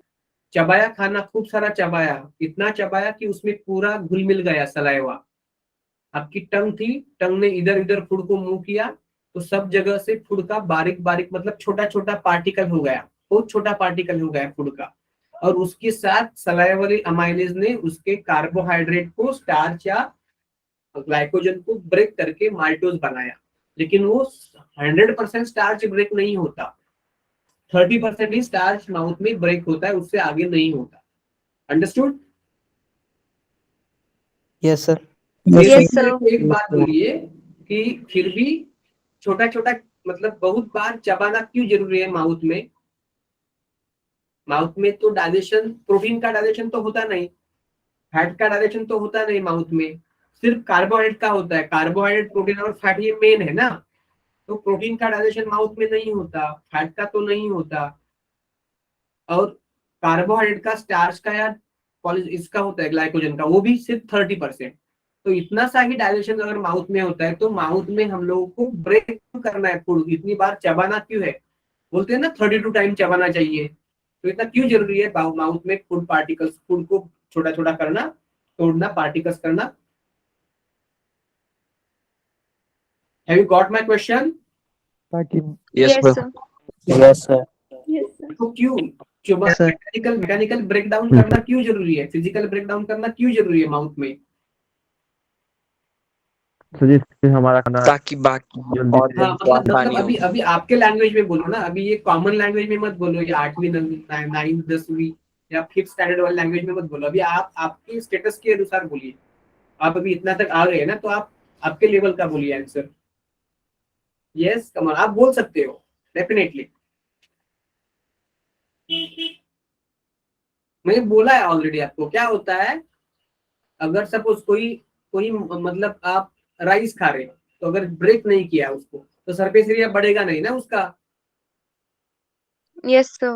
Speaker 1: चबाया खाना, खूब सारा चबाया, इतना चबाया कि उसमें पूरा घुल मिल गया सलाइवा। आपकी टंग थी, टंग ने इधर उधर फूड को मूव किया, तो सब जगह से फूड का बारीक बारीक मतलब छोटा छोटा पार्टिकल हो गया, बहुत छोटा पार्टिकल हो गया फूड का, और उसके साथ सलाइवरी अमाइलेज ने उसके कार्बोहाइड्रेट को, स्टार्च या ग्लाइकोजन को ब्रेक करके माल्टोज बनाया। लेकिन वो 100% स्टार्च ब्रेक नहीं होता, 30% ही स्टार्च माउथ में ब्रेक होता है, उससे आगे नहीं होता। Understood?
Speaker 4: Yes sir.
Speaker 3: Yes, sir.
Speaker 1: एक बात बोलिए कि फिर भी छोटा छोटा मतलब बहुत बार चबाना क्यों जरूरी है माउथ में? माउथ में तो डाइजेशन, प्रोटीन का डाइजेशन तो होता नहीं, फैट का डाइजेशन तो होता नहीं माउथ में, सिर्फ कार्बोहाइड्रेट का होता है। कार्बोहाइड्रेट, प्रोटीन और फैट ये मेन है ना, तो प्रोटीन का डाइजेशन माउथ में नहीं होता, फैट का तो नहीं होता, और कार्बोहाइड्रेट का, स्टार्च का या इसका होता है ग्लाइकोजन का, वो भी सिर्फ 30%। तो इतना सा ही डाइजेशन अगर माउथ में होता है, तो माउथ में हम लोगों को ब्रेक करना है फूड, इतनी बार चबाना क्यों है? बोलते हैं ना 32 टाइम चबाना चाहिए, तो इतना क्यों जरूरी है माउथ में फूड पार्टिकल्स, फूड को छोटा छोटा करना, तोड़ना, पार्टिकल्स करना? Have you got my question?
Speaker 4: Yes
Speaker 3: Yes,
Speaker 4: sir.
Speaker 3: sir.
Speaker 4: Yes sir.
Speaker 3: Yes, sir.
Speaker 1: तो क्यों
Speaker 4: Yes, sir.
Speaker 1: मैकेनिकल ब्रेकडाउन करना क्यों जरूरी है, फिजिकल ब्रेकडाउन करना क्यों जरूरी है माउथ में?
Speaker 7: सर जिससे हमारा खाना
Speaker 4: ताकि बाकी
Speaker 7: जल्दी
Speaker 4: और
Speaker 7: से
Speaker 1: हाँ, मतलब
Speaker 4: आसानी हो।
Speaker 1: अभी अभी आपके लैंग्वेज में बोलो ना, अभी ये कॉमन लैंग्वेज में मत बोलो, ये 8वीं 9वीं 10वीं या 5th स्टैंडर्ड वाले लैंग्वेज में मत बोलो, अभी आप आपके स्टेटस के अनुसार बोलिए। आप अभी इतना तक आ गए ना, तो आप आपके लेवल का बोलिए आंसर। यस, कमल, आप बोल सकते हो डेफिनेटली। मैंने बोला है ऑलरेडी आपको क्या होता है। अगर सपोज कोई कोई मतलब आप राइस खा रहे हो, तो अगर ब्रेक नहीं किया उसको, तो सरफेस एरिया बढ़ेगा नहीं ना उसका।
Speaker 3: Yes, sir.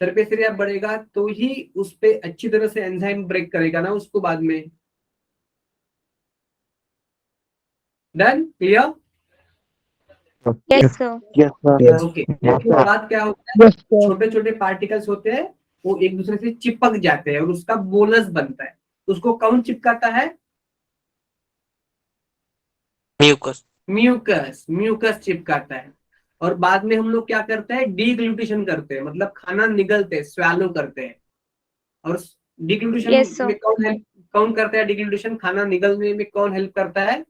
Speaker 1: सरफेस एरिया बढ़ेगा तो ही उस पे अच्छी तरह से एंजाइम ब्रेक करेगा ना उसको बाद में। Done? Clear?
Speaker 3: Yes, sir.
Speaker 4: Yes sir.
Speaker 1: Okay. उसके बाद क्या होता है, छोटे छोटे पार्टिकल्स होते हैं, वो एक दूसरे से चिपक जाते हैं और उसका बोलस बनता है। उसको कौन चिपकाता है?
Speaker 4: म्यूकस।
Speaker 1: म्यूकस, म्यूकस चिपकाता है। और बाद में हम लोग क्या करते हैं, डीग्लूटेशन करते हैं, मतलब खाना निगलते हैं, स्वैलो करते हैं। और डीग्लूटेशन
Speaker 3: Yes, sir.
Speaker 1: में कौन करता है डीग्लूटेशन, खाना निगलने में कौन हेल्प करता है?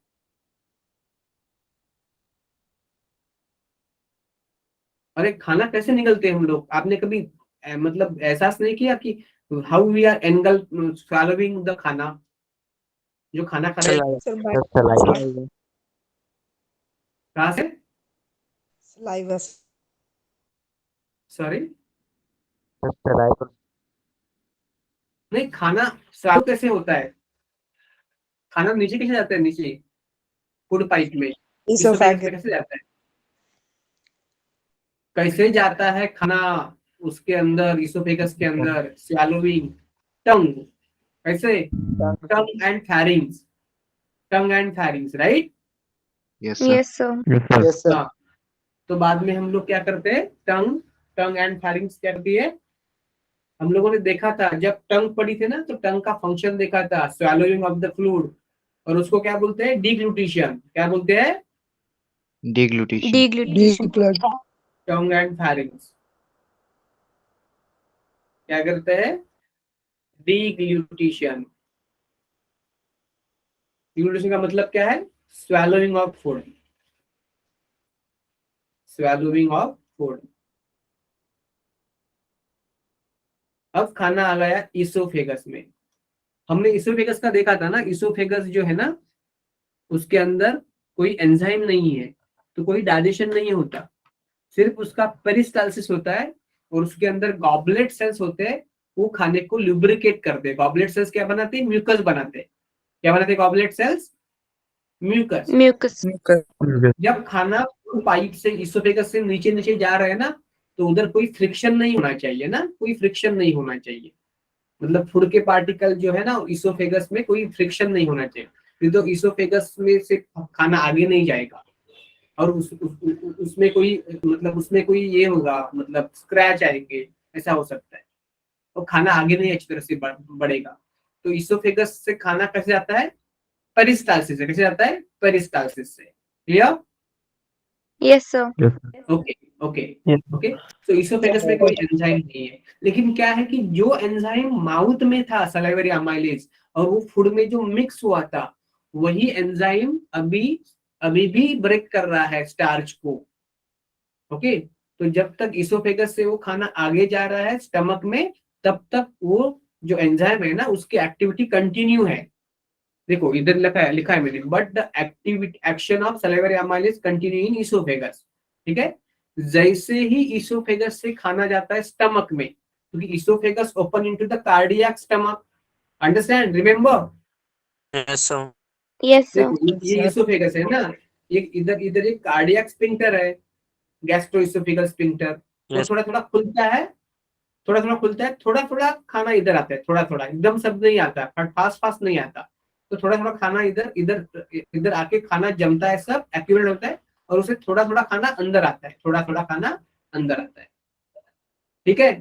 Speaker 1: अरे खाना कैसे निगलते हैं हम लोग, आपने कभी मतलब एहसास नहीं किया कि how we are angle swallowing the खाना, जो खाना खा रहे हैं
Speaker 2: Sir, by
Speaker 4: सलाइवा।
Speaker 1: कहाँ से?
Speaker 2: saliva.
Speaker 1: Sorry,
Speaker 4: saliva.
Speaker 1: नहीं, खाना swallow कैसे होता है? खाना नीचे कैसे जाता है, नीचे फूड पाइप में, इसोफेगस
Speaker 2: Esophagus.
Speaker 1: कैसे जाता है? कैसे जाता है खाना उसके अंदर, इसोफेगस के अंदर, swallowing, टंग, कैसे? Tongue and फैरिंग्स, tongue and फैरिंग्स, right?
Speaker 3: Yes, sir.
Speaker 7: Yes sir
Speaker 4: yes sir.
Speaker 1: हाँ, तो बाद में हम लोग क्या करते हैं, टंग एंड फैरिंग्स क्या करती है? हम लोगों ने देखा था जब टंग पड़ी थी ना, तो टंग का फंक्शन देखा था, swallowing ऑफ द फ्लूइड, और उसको क्या बोलते हैं, डिग्लूटिशन। क्या बोलते हैं?
Speaker 5: Deglutition.
Speaker 3: Deglutition.
Speaker 2: Deglutition.
Speaker 1: Tongue and फैरिंग्स क्या करते हैं, डिग्लूटिशन। डिग्लूटिशन का मतलब क्या है, swallowing of food, swallowing of food. अब खाना आ गया इसोफेगस में। हमने इसोफेगस का देखा था ना, इसोफेगस जो है ना, उसके अंदर कोई एंजाइम नहीं है, तो कोई डाइजेशन नहीं होता, सिर्फ उसका पेरिस्टाल्सिस होता है, और उसके अंदर गॉबलेट सेल्स होते हैं, वो खाने को लुब्रिकेट करते हैं। गॉबलेट सेल्स क्या बनाते हैं, म्यूकस बनाते हैं। क्या बनाते हैं गॉबलेट सेल्स? म्यूकस।
Speaker 3: Mucus.
Speaker 1: जब खाना पाइप से, इसोफेगस से नीचे नीचे जा रहा है ना, तो उधर कोई फ्रिक्शन नहीं होना चाहिए ना, कोई फ्रिक्शन नहीं होना चाहिए, मतलब फूड के पार्टिकल जो है ना इसोफेगस में कोई फ्रिक्शन नहीं होना चाहिए, नहीं तो इसोफेगस में से खाना आगे नहीं जाएगा और उसमें कोई मतलब उसमें कोई ये होगा, मतलब स्क्रैच आएंगे, ऐसा हो सकता है, और खाना आगे नहीं अच्छी तरह से बढ़ेगा। तो इसोफेगस से खाना कैसे जाता है? पेरिस्टालसिस से। कैसे जाता है? पेरिस्टालसिस से। Clear?
Speaker 3: Yes, sir.
Speaker 7: Yes.
Speaker 1: Okay okay okay. तो इसोफेगस में कोई एंजाइम नहीं है, लेकिन क्या है कि जो एंजाइम माउथ में था सलाइवरी अमाइलेज और वो फूड में जो मिक्स हुआ था, वही एंजाइम अभी भी ब्रेक कर रहा है स्टार्च को। ओके, तो जब तक इसोफेगस से वो खाना आगे जा रहा है स्टमक में, तब तक वो जो एंजाइम है ना उसकी एक्टिविटी कंटिन्यू है। देखो इधर लिखा है मैंने, but the activity action of salivary amylase continue in oesophagus. ठीक है, जैसे ही इसोफेगस से खाना जाता है स्टमक में, क्योंकि oesophagus open into the cardiac stomach, understand, remember?
Speaker 4: Yes, sir.
Speaker 3: Yes, sir.
Speaker 1: देखो ये इसोफेगस है ना, ये इधर इधर एक कार्डियक स्फिंक्टर है, गैस्ट्रोइसोफेगल स्फिंक्टर। वो
Speaker 4: Yes.
Speaker 1: थोड़ा थोड़ा खुलता है, थोड़ा थोड़ा खुलता है, थोड़ा थोड़ा खाना इधर आता है, थोड़ा थोड़ा, एकदम सब नहीं आता, फास्ट फास्ट नहीं आता। तो थोड़ा थोड़ा खाना इधर इधर इधर आके खाना जमता है, सब एक्यूमुलेट होता है, और उसे थोड़ा थोड़ा खाना अंदर आता है, थोड़ा थोड़ा खाना अंदर आता है। ठीक है,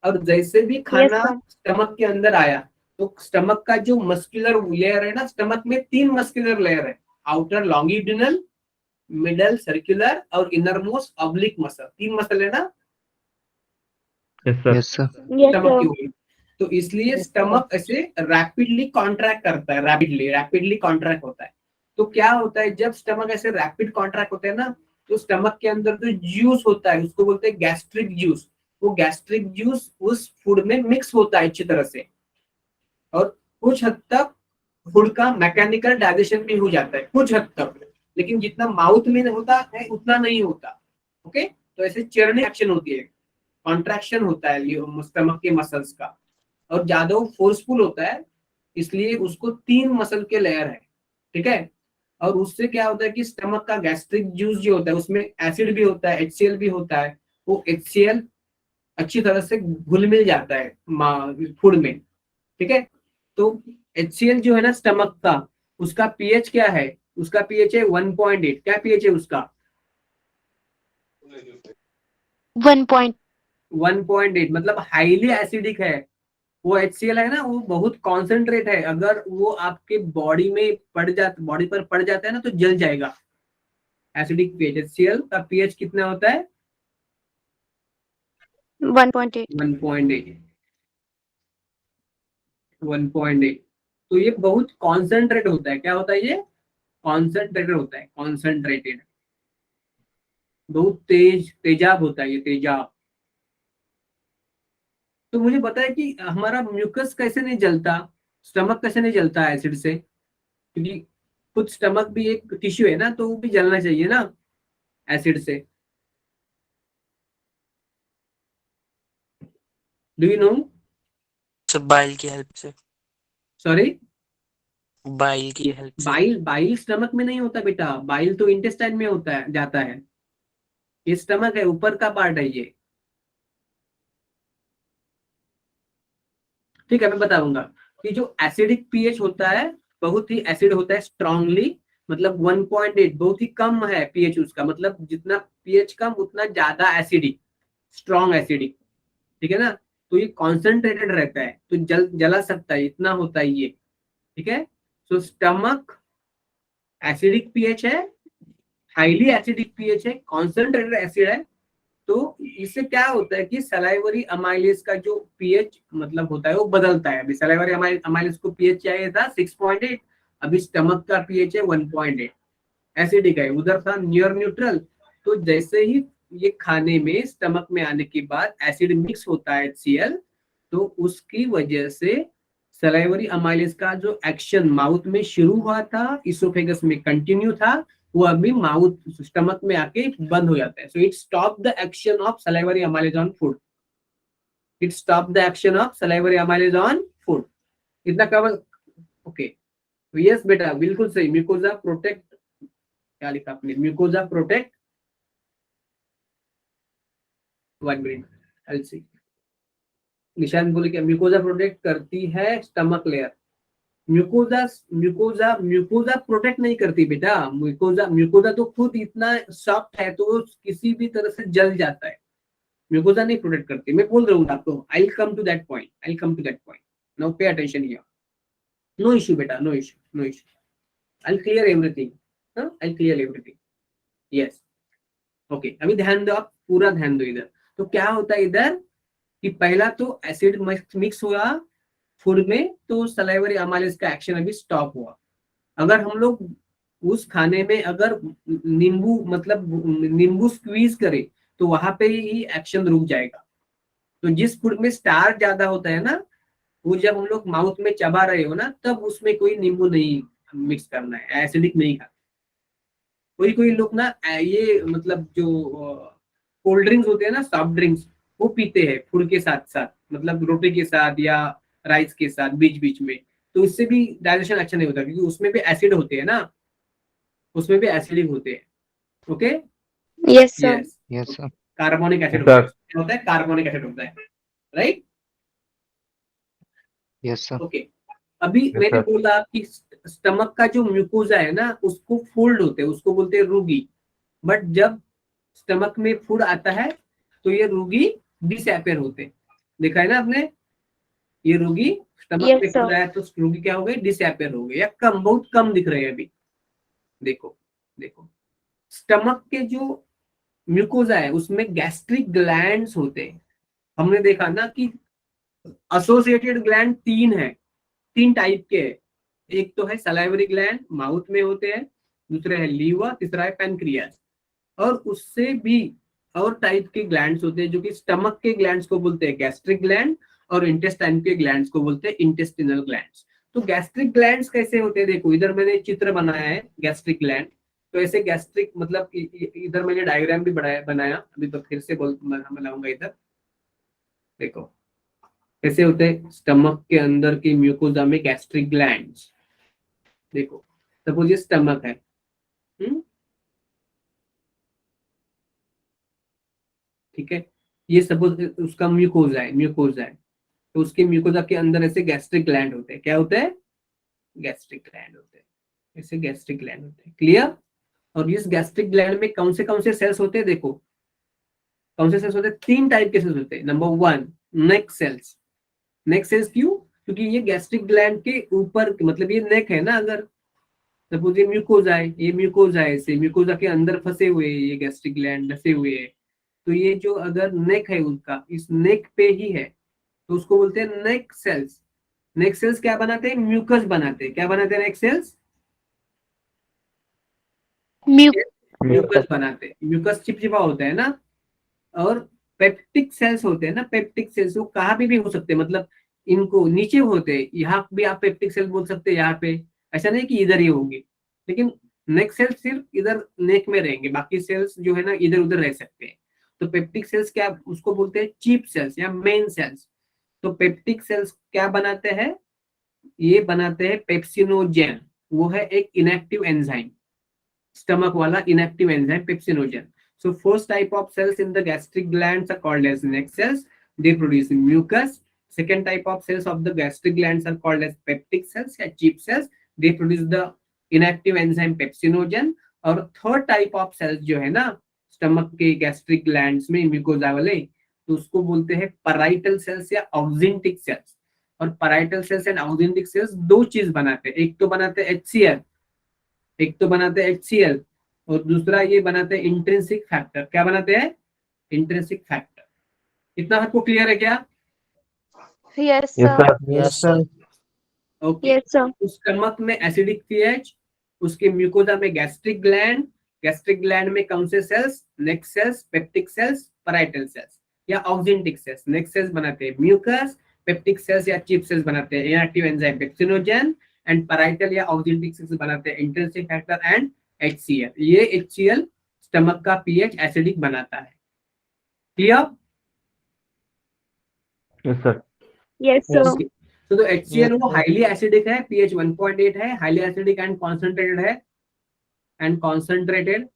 Speaker 1: और जैसे भी
Speaker 3: Yes,
Speaker 1: खाना
Speaker 3: sir.
Speaker 1: स्टमक के अंदर आया, तो स्टमक का जो मस्कुलर लेयर है ना, स्टमक में 3 मस्कुलर लेयर है, आउटर लॉन्गिट्यूडिनल, मिडल सर्कुलर और inner most oblique muscle. 3 muscle है ना
Speaker 7: Yes, sir.
Speaker 5: Yes, sir.
Speaker 3: Yes,
Speaker 1: stomach की
Speaker 3: sir.
Speaker 1: हुई। तो इसलिए स्टमक ऐसे रैपिडली कॉन्ट्रैक्ट करता है, रैपिडली कॉन्ट्रैक्ट होता है। तो क्या होता है जब स्टमक ऐसे रैपिड कॉन्ट्रैक्ट होता है ना, तो स्टमक के अंदर जो जूस होता है उसको बोलते हैं गैस्ट्रिक जूस। वो गैस्ट्रिक जूस उस फूड में मिक्स होता है अच्छी तरह से, और कुछ हद तक फूड का मैकेनिकल डाइजेशन भी हो जाता है, कुछ हद तक, लेकिन जितना माउथ में होता है उतना नहीं होता। ओके, तो ऐसे चर्निंग एक्शन होती है, कॉन्ट्रैक्शन होता है स्टमक के मसल्स का, और ज्यादा फोर्सफुल होता है, इसलिए उसको 3 मसल के लेयर है। ठीक है, और उससे क्या होता है कि स्टमक का गैस्ट्रिक जूस जो होता है उसमें एसिड भी होता है, HCl भी होता है, वो HCl अच्छी तरह से घुल मिल जाता है फूड में। ठीक है, तो HCl जो है ना स्टमक का, उसका पीएच क्या है? उसका पीएच है 1.8। क्या पीएच है उसका?
Speaker 3: 1 point.
Speaker 1: 1.8 मतलब हाईली एसिडिक है। वो HCl है ना, वो बहुत कॉन्सेंट्रेट है, अगर वो आपके बॉडी में बॉडी पर पड़ जाता है ना तो जल जाएगा। एसिडिक पीएच, HCl का पीएच कितना होता है?
Speaker 3: 1.8.
Speaker 1: 1.8। 1.8। तो ये बहुत कॉन्सेंट्रेट होता है। क्या होता है ये? कॉन्सेंट्रेटेड होता है, कॉन्सेंट्रेटेड, बहुत तेजाब होता है ये, तेजाब। तो मुझे पता है कि हमारा म्यूकस कैसे नहीं जलता, स्टमक कैसे नहीं जलता एसिड से, क्योंकि खुद स्टमक भी एक टिश्यू है ना, तो वो भी जलना चाहिए ना एसिड से। Do you know?
Speaker 4: Sir bile की हेल्प से।
Speaker 1: सॉरी,
Speaker 4: बाइल की हेल्प से।
Speaker 1: बाइल बाइल स्टमक में नहीं होता बेटा, बाइल तो इंटेस्टाइन में होता है, जाता है। ये स्टमक है, ऊपर का पार्ट है ये। ठीक है, मैं बताऊंगा कि जो एसिडिक पीएच होता है, बहुत ही एसिड होता है स्ट्रांगली, मतलब 1.8 बहुत ही कम है पीएच उसका, मतलब जितना पीएच कम उतना ज्यादा एसिडिक, स्ट्रॉन्ग एसिडिक। ठीक है ना, तो ये कॉन्सेंट्रेटेड रहता है, तो जला सकता है, इतना होता है ये। ठीक है, तो स्टमक एसिडिक पीएच है, हाईली एसिडिक पीएच है, कॉन्सेंट्रेटेड एसिड है। तो इससे क्या होता है कि सलाइवरी अमाइलेज का जो पीएच मतलब होता है वो बदलता है। अभी सलाइवरी अमाइलेज को पीएच चाहिए था 6.8, अभी स्टमक का पीएच है 1.8, एसिडिक है, उधर था नियर न्यूट्रल। तो जैसे ही ये खाने में स्टमक में आने के बाद एसिड मिक्स होता है HCl, तो उसकी वजह से सलाइवरी अमाइलेज का जो एक्शन माउथ में शुरू हुआ था, इसोफेगस में कंटिन्यू था, वो अभी माउथ स्टमक में आके बंद हो जाता है। So it stop the action of salivary amylase on food, it stop the action of salivary amylase on food. इतना कवर? ओके, यस बेटा, बिल्कुल सही। म्यूकोजा प्रोटेक्ट, क्या लिखा आपने? Mucosa protect, 1 minute, I'll see. Nishant बोले क्या म्यूकोजा प्रोटेक्ट करती है stomach layer. Mucosa mucosa mucosa protect नहीं करती बेटा। म्यूकोजा म्यूकोजा तो खुद इतना सॉफ्ट है तो वो किसी भी तरह से जल जाता है। म्यूकोजा नहीं प्रोटेक्ट करती, मैं बोल रहा हूँ आपको। I come to that point, I come to that point. Now pay attention here. No issue बेटा, no issue, no issue. I clear everything, I clear everything. Yes, okay. अभी ध्यान दो, आप पूरा ध्यान दो इधर। तो क्या होता है इधर कि पहला तो एसिड मिक्स हुआ फूड में, तो सलाइवरी अमाइलेज का एक्शन अभी स्टॉप हुआ। अगर हम लोग उस खाने में अगर नींबू मतलब नींबू स्क्वीज करें तो वहां पे ही एक्शन रुक जाएगा। तो जिस फूड में स्टार्च ज्यादा होता है ना, वो जब हम लोग माउथ में चबा रहे हो ना, तब उसमें कोई नींबू नहीं मिक्स करना है, एसिडिक नहीं खाना। कोई कोई लोग ना ये मतलब जो कोल्ड ड्रिंक्स होते हैं ना, सॉफ्ट ड्रिंक्स, वो पीते हैं फूड के साथ साथ, मतलब रोटी के साथ या राइस के साथ बीच बीच में। तो उससे भी डाइजेशन अच्छा नहीं होता, क्योंकि उसमें भी एसिड होते हैं ना, उसमें भी एसिडिक होते हैं। Okay,
Speaker 3: Yes, sir.
Speaker 1: Yes,
Speaker 5: Yes, sir.
Speaker 1: Carbonic acid
Speaker 7: Yes,
Speaker 1: होता है,
Speaker 7: sir.
Speaker 1: क्या होता है, कार्बोनिक एसिड होता है, राइट।
Speaker 5: Yes, sir.
Speaker 1: ओके, अभी
Speaker 7: Yes,
Speaker 1: मैंने
Speaker 7: sir.
Speaker 1: बोला कि स्टमक का जो म्यूकोजा है ना, उसको फोल्ड होते हैं, उसको बोलते हैं रूगी। बट जब स्टमक में फूड आता है तो ये रूगी डिसअपियर होते हैं। देखा है ना आपने, ये रूगी स्टमक
Speaker 3: Yes,
Speaker 1: में
Speaker 3: sir.
Speaker 1: फूड आया तो रूगी क्या हो गई, डिसअपियर हो गई, या कम, बहुत कम दिख रहे हैं अभी। देखो देखो, स्टमक के जो म्यूकोजा है उसमें गैस्ट्रिक ग्लैंड्स होते हैं। हमने देखा ना कि एसोसिएटेड ग्लैंड तीन है, तीन टाइप के हैं। एक तो है सलाइवरी ग्लैंड, माउथ में होते हैं। दूसरा है लीवर, तीसरा है पैनक्रियास। और उससे भी और टाइप के ग्लैंड्स होते हैं, जो कि स्टमक के ग्लैंड्स को बोलते हैं गैस्ट्रिक ग्लैंड, और इंटेस्टाइन के ग्लैंड्स को बोलते हैं इंटेस्टिनल ग्लैंड्स। तो गैस्ट्रिक ग्लैंड्स कैसे होते हैं, देखो इधर मैंने चित्र बनाया है गैस्ट्रिक ग्लैंड। तो ऐसे गैस्ट्रिक मतलब इधर मैंने डायग्राम भी बनाया, अभी तो फिर से बनाऊंगा इधर। देखो कैसे होते हैं स्टमक के अंदर के म्यूकोजा में गैस्ट्रिक ग्लैंड्स। देखो सपोज ये स्टमक है, ठीक है। ये सपोज उसका म्यूकोजा है, म्यूकोजा है। तो उसके म्यूकोजा के अंदर ऐसे गैस्ट्रिक ग्लैंड होते हैं। क्या होते हैं, गैस्ट्रिक ग्लैंड होते हैं, ऐसे गैस्ट्रिक ग्लैंड होते हैं। क्लियर। और इस गैस्ट्रिक ग्लैंड में कौन से सेल्स होते हैं, देखो कौन से सेल्स होते हैं, तीन टाइप के सेल्स होते हैं। नंबर वन, नेक सेल्स। नेक सेल्स क्यों, क्योंकि ये गैस्ट्रिक ग्लैंड के ऊपर, मतलब ये नेक है ना, अगर सपोज ये म्यूकोजा है, ये म्यूकोजा है, ऐसे म्यूकोजा के अंदर फंसे हुए ये गैस्ट्रिक ग्लैंड फंसे हुए हैं। तो ये जो अगर नेक है उनका, इस नेक पे ही है, तो उसको बोलते हैं नेक सेल्स। नेक सेल्स क्या बनाते हैं, म्यूकस बनाते हैं। क्या बनाते हैं नेक सेल्स,
Speaker 3: Mu
Speaker 1: म्यूकस बनाते हैं। म्यूकस चिपचिपा होता है ना। और पेप्टिक सेल्स होते हैं ना, पेप्टिक सेल्स वो कहाँ भी हो सकते हैं, मतलब इनको नीचे होते हैं, यहाँ भी आप पेप्टिक सेल बोल सकते हैं, यहाँ पे। ऐसा नहीं कि इधर ही होंगे, लेकिन नेक सेल्स सिर्फ इधर नेक में रहेंगे, बाकी सेल्स जो है ना इधर उधर रह सकते हैं। तो पेप्टिक सेल्स क्या, उसको बोलते हैं चीप सेल्स या मेन सेल्स। तो पेप्टिक सेल्स क्या बनाते हैं, ये बनाते हैं पेप्सिनोजेन। वो है एक inactive enzyme, stomach wala inactive enzyme pepsinogen. So first type of cells in the gastric glands are called as neck cells. They produce mucus. Second type of cells of the gastric glands are called as peptic cells या cheap cells. They produce the inactive enzyme pepsinogen. और थर्ड टाइप ऑफ सेल्स जो है ना स्टमक के गैस्ट्रिक ग्लैंड्स में म्यूकोजा वाले, तो उसको बोलते हैं पैराइटल सेल्स या ऑक्सिंटिक सेल्स। और पैराइटल सेल्स एंड ऑक्सिंटिक सेल्स दो चीज बनाते हैं, एक तो बनाते हैं HCl, एक तो बनाते हैं HCl, और दूसरा ये बनाते हैं इंट्रिंसिक फैक्टर। क्या बनाते हैं, इंट्रिंसिक फैक्टर। इतना आपको क्लियर है क्या,
Speaker 3: Yes,
Speaker 7: Yes,
Speaker 3: sir.
Speaker 7: sir.
Speaker 4: Yes, sir.
Speaker 1: Okay.
Speaker 3: Yes, sir.
Speaker 1: उस स्टमक में एसिडिक पीएच, उसके म्यूकोजा में गैस्ट्रिक ग्लैंड, गैस्ट्रिक ग्लैंड में कौन से cells, neck cells, peptic cells, parietal cells या ऑक्सिंटिक सेल्स। नेक सेल्स बनाते हैं म्यूकस, पेप्टिक सेल्स या चिप सेल्स बनाते हैं inactive enzyme pepsinogen, and parietal या ऑक्सिंटिक सेल्स बनाते हैं इंट्रिंसिक फैक्टर एंड HCl। ये HCl स्टमक का पीएच एसिडिक बनाता है। Clear.
Speaker 7: Yes, sir.
Speaker 3: Yes, sir.
Speaker 1: Okay, तो HCl
Speaker 4: Yes,
Speaker 1: वो
Speaker 4: sir.
Speaker 1: हाईली एसिडिक है, pH 1.8 है, हाईली एसिडिक एंड कॉन्सेंट्रेटेड है, एंड कॉन्सेंट्रेटेड।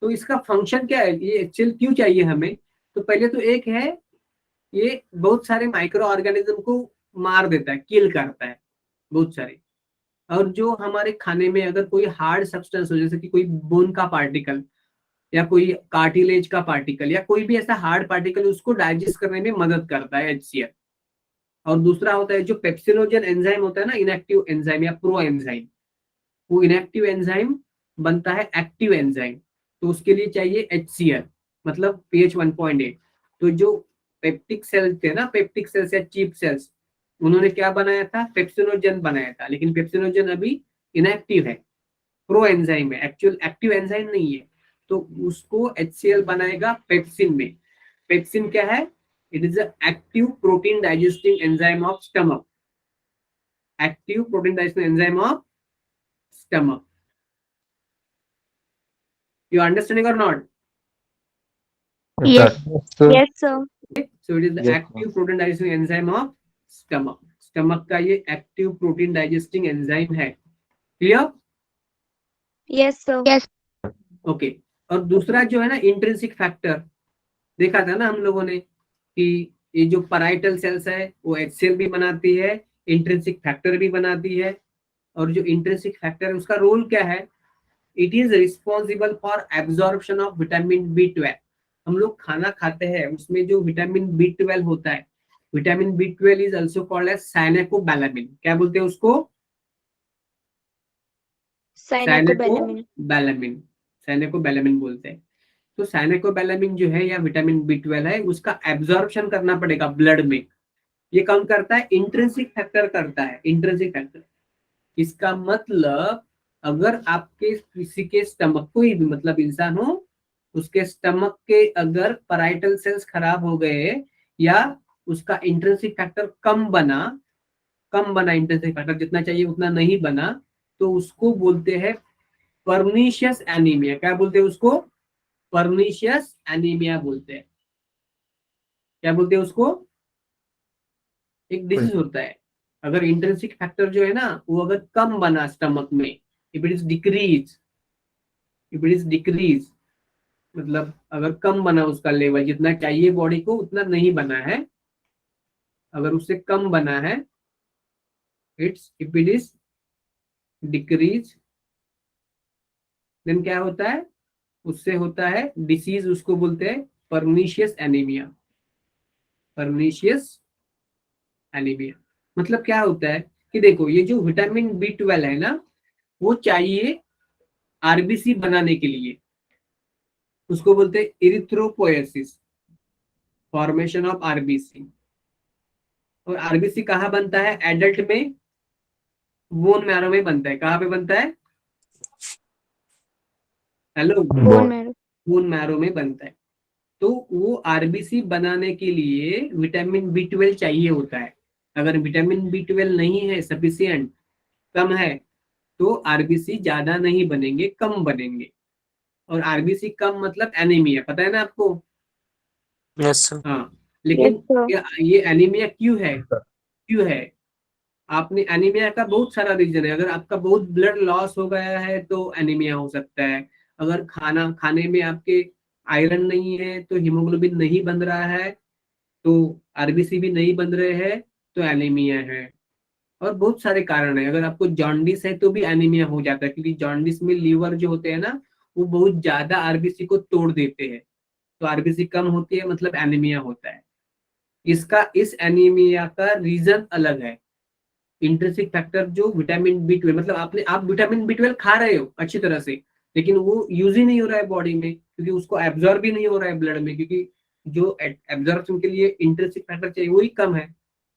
Speaker 1: तो इसका फंक्शन क्या है, ये HCl क्यों चाहिए हमें, तो पहले तो एक है, ये बहुत सारे माइक्रो ऑर्गेनिज्म को मार देता है, किल करता है बहुत सारे। और जो हमारे खाने में अगर कोई हार्ड सब्सटेंस हो, जैसे कि कोई बोन का पार्टिकल या कोई कार्टिलेज का पार्टिकल या कोई भी ऐसा हार्ड पार्टिकल, उसको डाइजेस्ट करने में मदद करता है HCl। और दूसरा होता है जो पेप्सिनोजन एंजाइम होता है ना, इनएक्टिव एंजाइम या प्रो एंजाइम, वो इनएक्टिव एंजाइम बनता है एक्टिव एंजाइम, तो उसके लिए चाहिए HCl, मतलब pH 1.8। तो जो पेप्टिक सेल्स थे ना, पेप्टिक सेल्स या चीप सेल्स, उन्होंने क्या बनाया था, पेप्सिनोजन बनाया था, लेकिन पेप्सिनोजन अभी इनएक्टिव है, प्रो एंजाइम है, एक्चुअल एक्टिव एंजाइम नहीं है। तो उसको HCl बनाएगा पेप्सिन में। पेप्सिन क्या है? It is active protein digesting enzyme of stomach, active protein digesting enzyme of stomach. You understanding or not?
Speaker 3: Yes. Yes, sir.
Speaker 1: So it is the
Speaker 7: Yes,
Speaker 1: active protein digesting enzyme of stomach. Stomach का ये active protein digesting enzyme है। Clear?
Speaker 3: Yes, sir. Yes.
Speaker 1: Okay. और दूसरा जो है ना इंट्रिंसिक फैक्टर, देखा था ना हम लोगों ने कि ये जो पैराइटल सेल्स है वो HCl भी बनाती है, इंट्रिंसिक फैक्टर भी बनाती है। और जो इंट्रिंसिक फैक्टर है उसका रोल क्या है? It is responsible for absorption of vitamin B12। हम लोग खाना खाते हैं, उसमें जो विटामिन B12 होता है, vitamin B12 is also called as cyanocobalamin. क्या बोलते हैं उसको?
Speaker 3: Cyanocobalamin.
Speaker 1: साइनेकोबैलामिन, साइनेकोबैलामिन बोलते हैं। तो साइनेकोबैलामिन जो है या विटामिन B12 है, उसका एब्जॉर्प्शन करना पड़ेगा ब्लड में। ये कौन करता है? इंट्रिंसिक फैक्टर करता है, इंट्रिंसिक फैक्टर। इसका मतलब अगर आपके किसी के स्टमक, कोई भी मतलब इंसान हो, उसके स्टमक के अगर पैराइटल सेल्स खराब हो गए या उसका इंट्रिंसिक फैक्टर कम बना, इंट्रिंसिक फैक्टर जितना चाहिए उतना नहीं बना, तो उसको बोलते हैं पर्नीशियस एनीमिया। क्या बोलते हैं उसको? पर्नीशियस एनीमिया बोलते हैं। क्या बोलते हैं उसको? एक डिजीज होता है, अगर इंट्रिंसिक फैक्टर जो है ना वो अगर कम बना स्टमक में, इफ इट इज डिक्रीज, मतलब अगर कम बना उसका लेवल, जितना चाहिए बॉडी को उतना नहीं बना है, अगर उससे कम बना है, if it is decrease, then क्या होता है? उससे होता है डिसीज, उसको बोलते हैं पर्नीशियस एनीमिया। पर्नीशियस एनीमिया मतलब क्या होता है कि देखो, ये जो विटामिन B12 है ना, वो चाहिए RBC बनाने के लिए, उसको बोलते हैं इरिथ्रोपोएसिस, फॉर्मेशन ऑफ RBC। और RBC कहाँ बनता है? एडल्ट में बोन मैरो में बनता है। कहाँ पे बनता है? Hello,
Speaker 3: Bone marrow.
Speaker 1: Bone marrow में बनता है। तो वो RBC बनाने के लिए विटामिन B12 चाहिए होता है। अगर विटामिन B12 नहीं है, सफिशिएंट, कम है, तो RBC ज्यादा नहीं बनेंगे, कम बनेंगे। और RBC कम मतलब एनीमिया, पता है ना आपको?
Speaker 4: Yes, sir.
Speaker 1: हाँ, लेकिन
Speaker 3: Yes, sir.
Speaker 1: ये एनीमिया क्यों है? आपने एनीमिया का बहुत सारा रीजन है। अगर आपका बहुत ब्लड लॉस हो गया है तो एनीमिया हो सकता है। अगर खाने में आपके आयरन नहीं है, तो हीमोग्लोबिन नहीं बन रहा है, तो RBC भी नहीं बन रहे हैं, तो एनीमिया है। और बहुत सारे कारण है। अगर आपको जॉन्डिस है तो भी एनीमिया हो जाता है, क्योंकि जॉन्डिस में लीवर जो होते हैं ना, वो बहुत ज्यादा RBC को तोड़ देते हैं। तो RBC कम होती है मतलब एनीमिया होता है। इस एनीमिया का रीजन अलग है। इंट्रिंसिक फैक्टर जो विटामिन B12, मतलब आप विटामिन B12 खा रहे हो अच्छी तरह से, लेकिन वो यूज ही नहीं हो रहा है बॉडी में, क्योंकि उसको एब्जॉर्ब भी नहीं हो रहा है ब्लड में, क्योंकि जो एब्जॉर्प्शन के लिए इंट्रिंसिक फैक्टर चाहिए वही कम है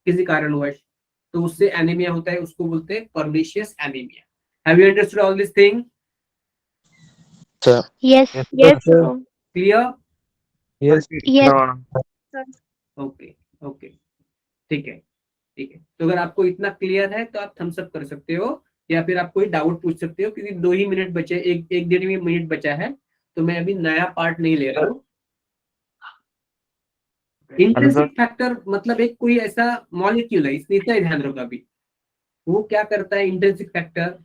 Speaker 1: किसी कारणवश। तो उससे एनीमिया होता है, उसको बोलते हैं pernicious anaemia. Have you understood all this thing?
Speaker 4: Sir.
Speaker 3: Yes.
Speaker 7: Yes,
Speaker 3: Yes,
Speaker 7: sir.
Speaker 3: sir.
Speaker 1: Clear?
Speaker 7: Yes.
Speaker 3: Yes.
Speaker 1: Okay, okay, ठीक है, ठीक है। तो अगर आपको इतना क्लियर है तो आप थम्स अप कर सकते हो, या फिर आप कोई डाउट पूछ सकते हो, क्योंकि 2 ही मिनट बचे, एक 1.5 मिनट बचा है, तो मैं अभी नया पार्ट नहीं ले रहा हूँ। इंट्रिंसिक फैक्टर मतलब एक कोई ऐसा मॉलिक्यूल है, इसलिए इतना ध्यान रखो अभी। वो क्या करता है? इंट्रिंसिक फैक्टर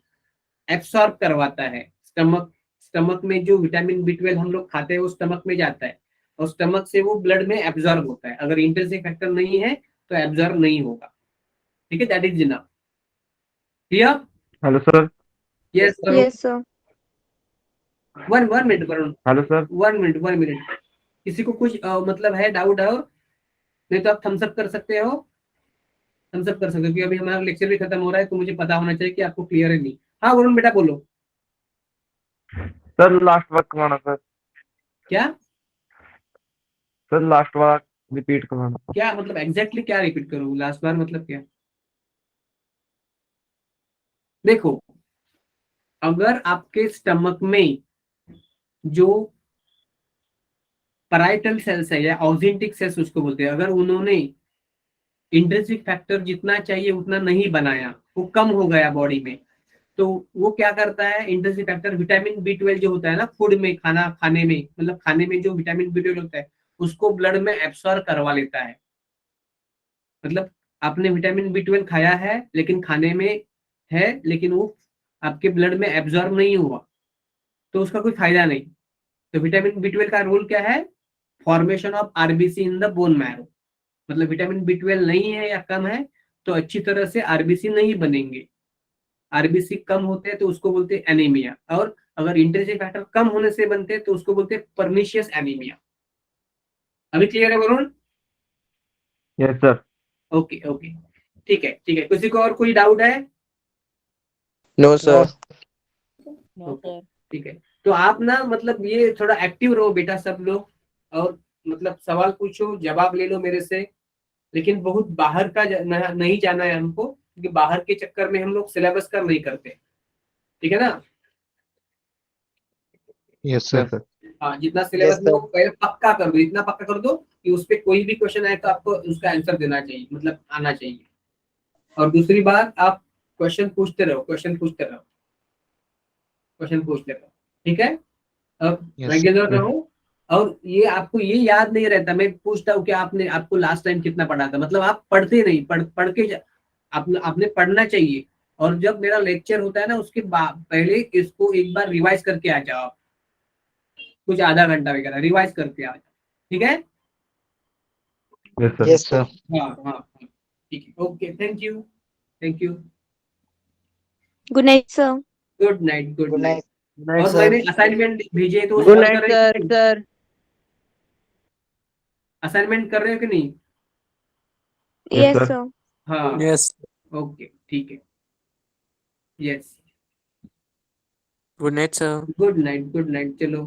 Speaker 1: एब्सॉर्ब करवाता है स्टमक में जो विटामिन B12 हम लोग खाते हैं वो स्टमक में जाता है, और स्टमक से वो ब्लड में एब्जॉर्ब होता है। अगर इंटरेस्टिंग फैक्टर नहीं है तो एब्जॉर्ब नहीं होगा। ठीक है, that is enough. Clear?
Speaker 7: Hello sir.
Speaker 1: Yes sir.
Speaker 3: Yes, sir.
Speaker 1: One minute Varun,
Speaker 7: hello sir.
Speaker 1: 1 minute. किसी को कुछ मतलब है डाउट है? नहीं तो आप थम्स अप कर सकते हो, थम्स अप कर सकते हो, क्योंकि अभी हमारा लेक्चर भी खत्म हो रहा है, तो मुझे पता होना चाहिए कि आपको क्लियर है नहीं। हाँ वरुण बेटा बोलो।
Speaker 7: सर लास्ट बार करवाना सर।
Speaker 1: क्या
Speaker 7: सर लास्ट बार रिपीट करवाना।
Speaker 1: क्या मतलब एग्जैक्टली क्या रिपीट करूँ? लास्ट बार मतलब क्या? देखो, अगर आपके स्टमक में जो पैराइटल सेल्स है या ऑक्जेंटिक सेल्स उसको बोलते हैं, अगर उन्होंने इंट्रिंसिक फैक्टर जितना चाहिए उतना नहीं बनाया, वो कम हो गया बॉडी में, तो वो क्या करता है? इंट्रिंसिक फैक्टर विटामिन B12 जो होता है ना फूड में, खाना खाने में, मतलब खाने में जो विटामिन B12 होता है उसको ब्लड में एब्सॉर्ब करवा लेता है। मतलब आपने विटामिन B12 खाया है लेकिन खाने में है, लेकिन वो आपके ब्लड में एब्जॉर्ब नहीं हुआ, तो उसका कोई फायदा नहीं। तो विटामिन B12 का रोल क्या है? Formation of RBC in the bone marrow. मतलब विटामिन B12 नहीं है या कम है तो अच्छी तरह से आरबीसी नहीं बनेंगे। आरबीसी कम होते हैं तो उसको बोलते हैं एनीमिया, और अगर इंट्रिंसिक फैक्टर कम होने से बनते हैं तो उसको बोलते हैं परनिशियस एनीमिया। अभी क्लियर है Varun?
Speaker 7: Yes sir.
Speaker 1: Okay okay, ठीक है ठीक है। किसी को और कोई डाउट है?
Speaker 4: No sir.
Speaker 6: No sir.
Speaker 1: ठीक है, तो आप ना मतलब ये थोड़ा एक्टिव रहो बेटा सब लोग, और मतलब सवाल पूछो, जवाब ले लो मेरे से, लेकिन बहुत बाहर का नहीं जाना है हमको, क्योंकि बाहर के चक्कर में हम लोग सिलेबस का नहीं करते। ठीक है ना?
Speaker 5: Yes
Speaker 7: yes
Speaker 5: sir.
Speaker 7: सर।
Speaker 1: हाँ, जितना सिलेबस में हो पहले पक्का कर दो, इतना पक्का कर दो कि उस पर कोई भी क्वेश्चन आए तो आपको उसका आंसर देना चाहिए, मतलब आना चाहिए। और दूसरी बात, आप क्वेश्चन पूछते रहो, क्वेश्चन पूछते रहो, क्वेश्चन पूछते रहो। ठीक है? अब
Speaker 5: यस
Speaker 1: रेगुलर
Speaker 7: Yes.
Speaker 1: रहो। और ये आपको ये याद नहीं रहता, मैं पूछता हूँ कि आपने आपको लास्ट टाइम कितना पढ़ा था, मतलब आप पढ़ते नहीं, पढ़ के आपने पढ़ना चाहिए। और जब मेरा लेक्चर होता है ना उसके बाद पहले इसको एक बार रिवाइज करके आ जाओ आप, कुछ आधा घंटा वगैरह रिवाइज करके आ जाओ। ठीक है?
Speaker 7: Yes sir.
Speaker 5: Yes sir.
Speaker 1: हाँ हाँ हाँ, ठीक है, okay, thank you, thank you.
Speaker 3: Good night, sir.
Speaker 1: Good night, good
Speaker 5: good
Speaker 1: night.
Speaker 5: Night
Speaker 1: और
Speaker 5: सर।
Speaker 1: मैंने असाइनमेंट भेजे तो
Speaker 6: गुड
Speaker 1: सॉल्व
Speaker 6: नाइट
Speaker 1: कर रहे
Speaker 6: सर।
Speaker 1: हो?
Speaker 6: सर
Speaker 1: असाइनमेंट कर रहे हो कि नहीं?
Speaker 7: Yes
Speaker 3: Yes,
Speaker 7: sir.
Speaker 3: sir.
Speaker 1: हाँ,
Speaker 4: यस।
Speaker 1: ओके ठीक है। Yes,
Speaker 4: good night sir.
Speaker 1: Good night, good night, चलो।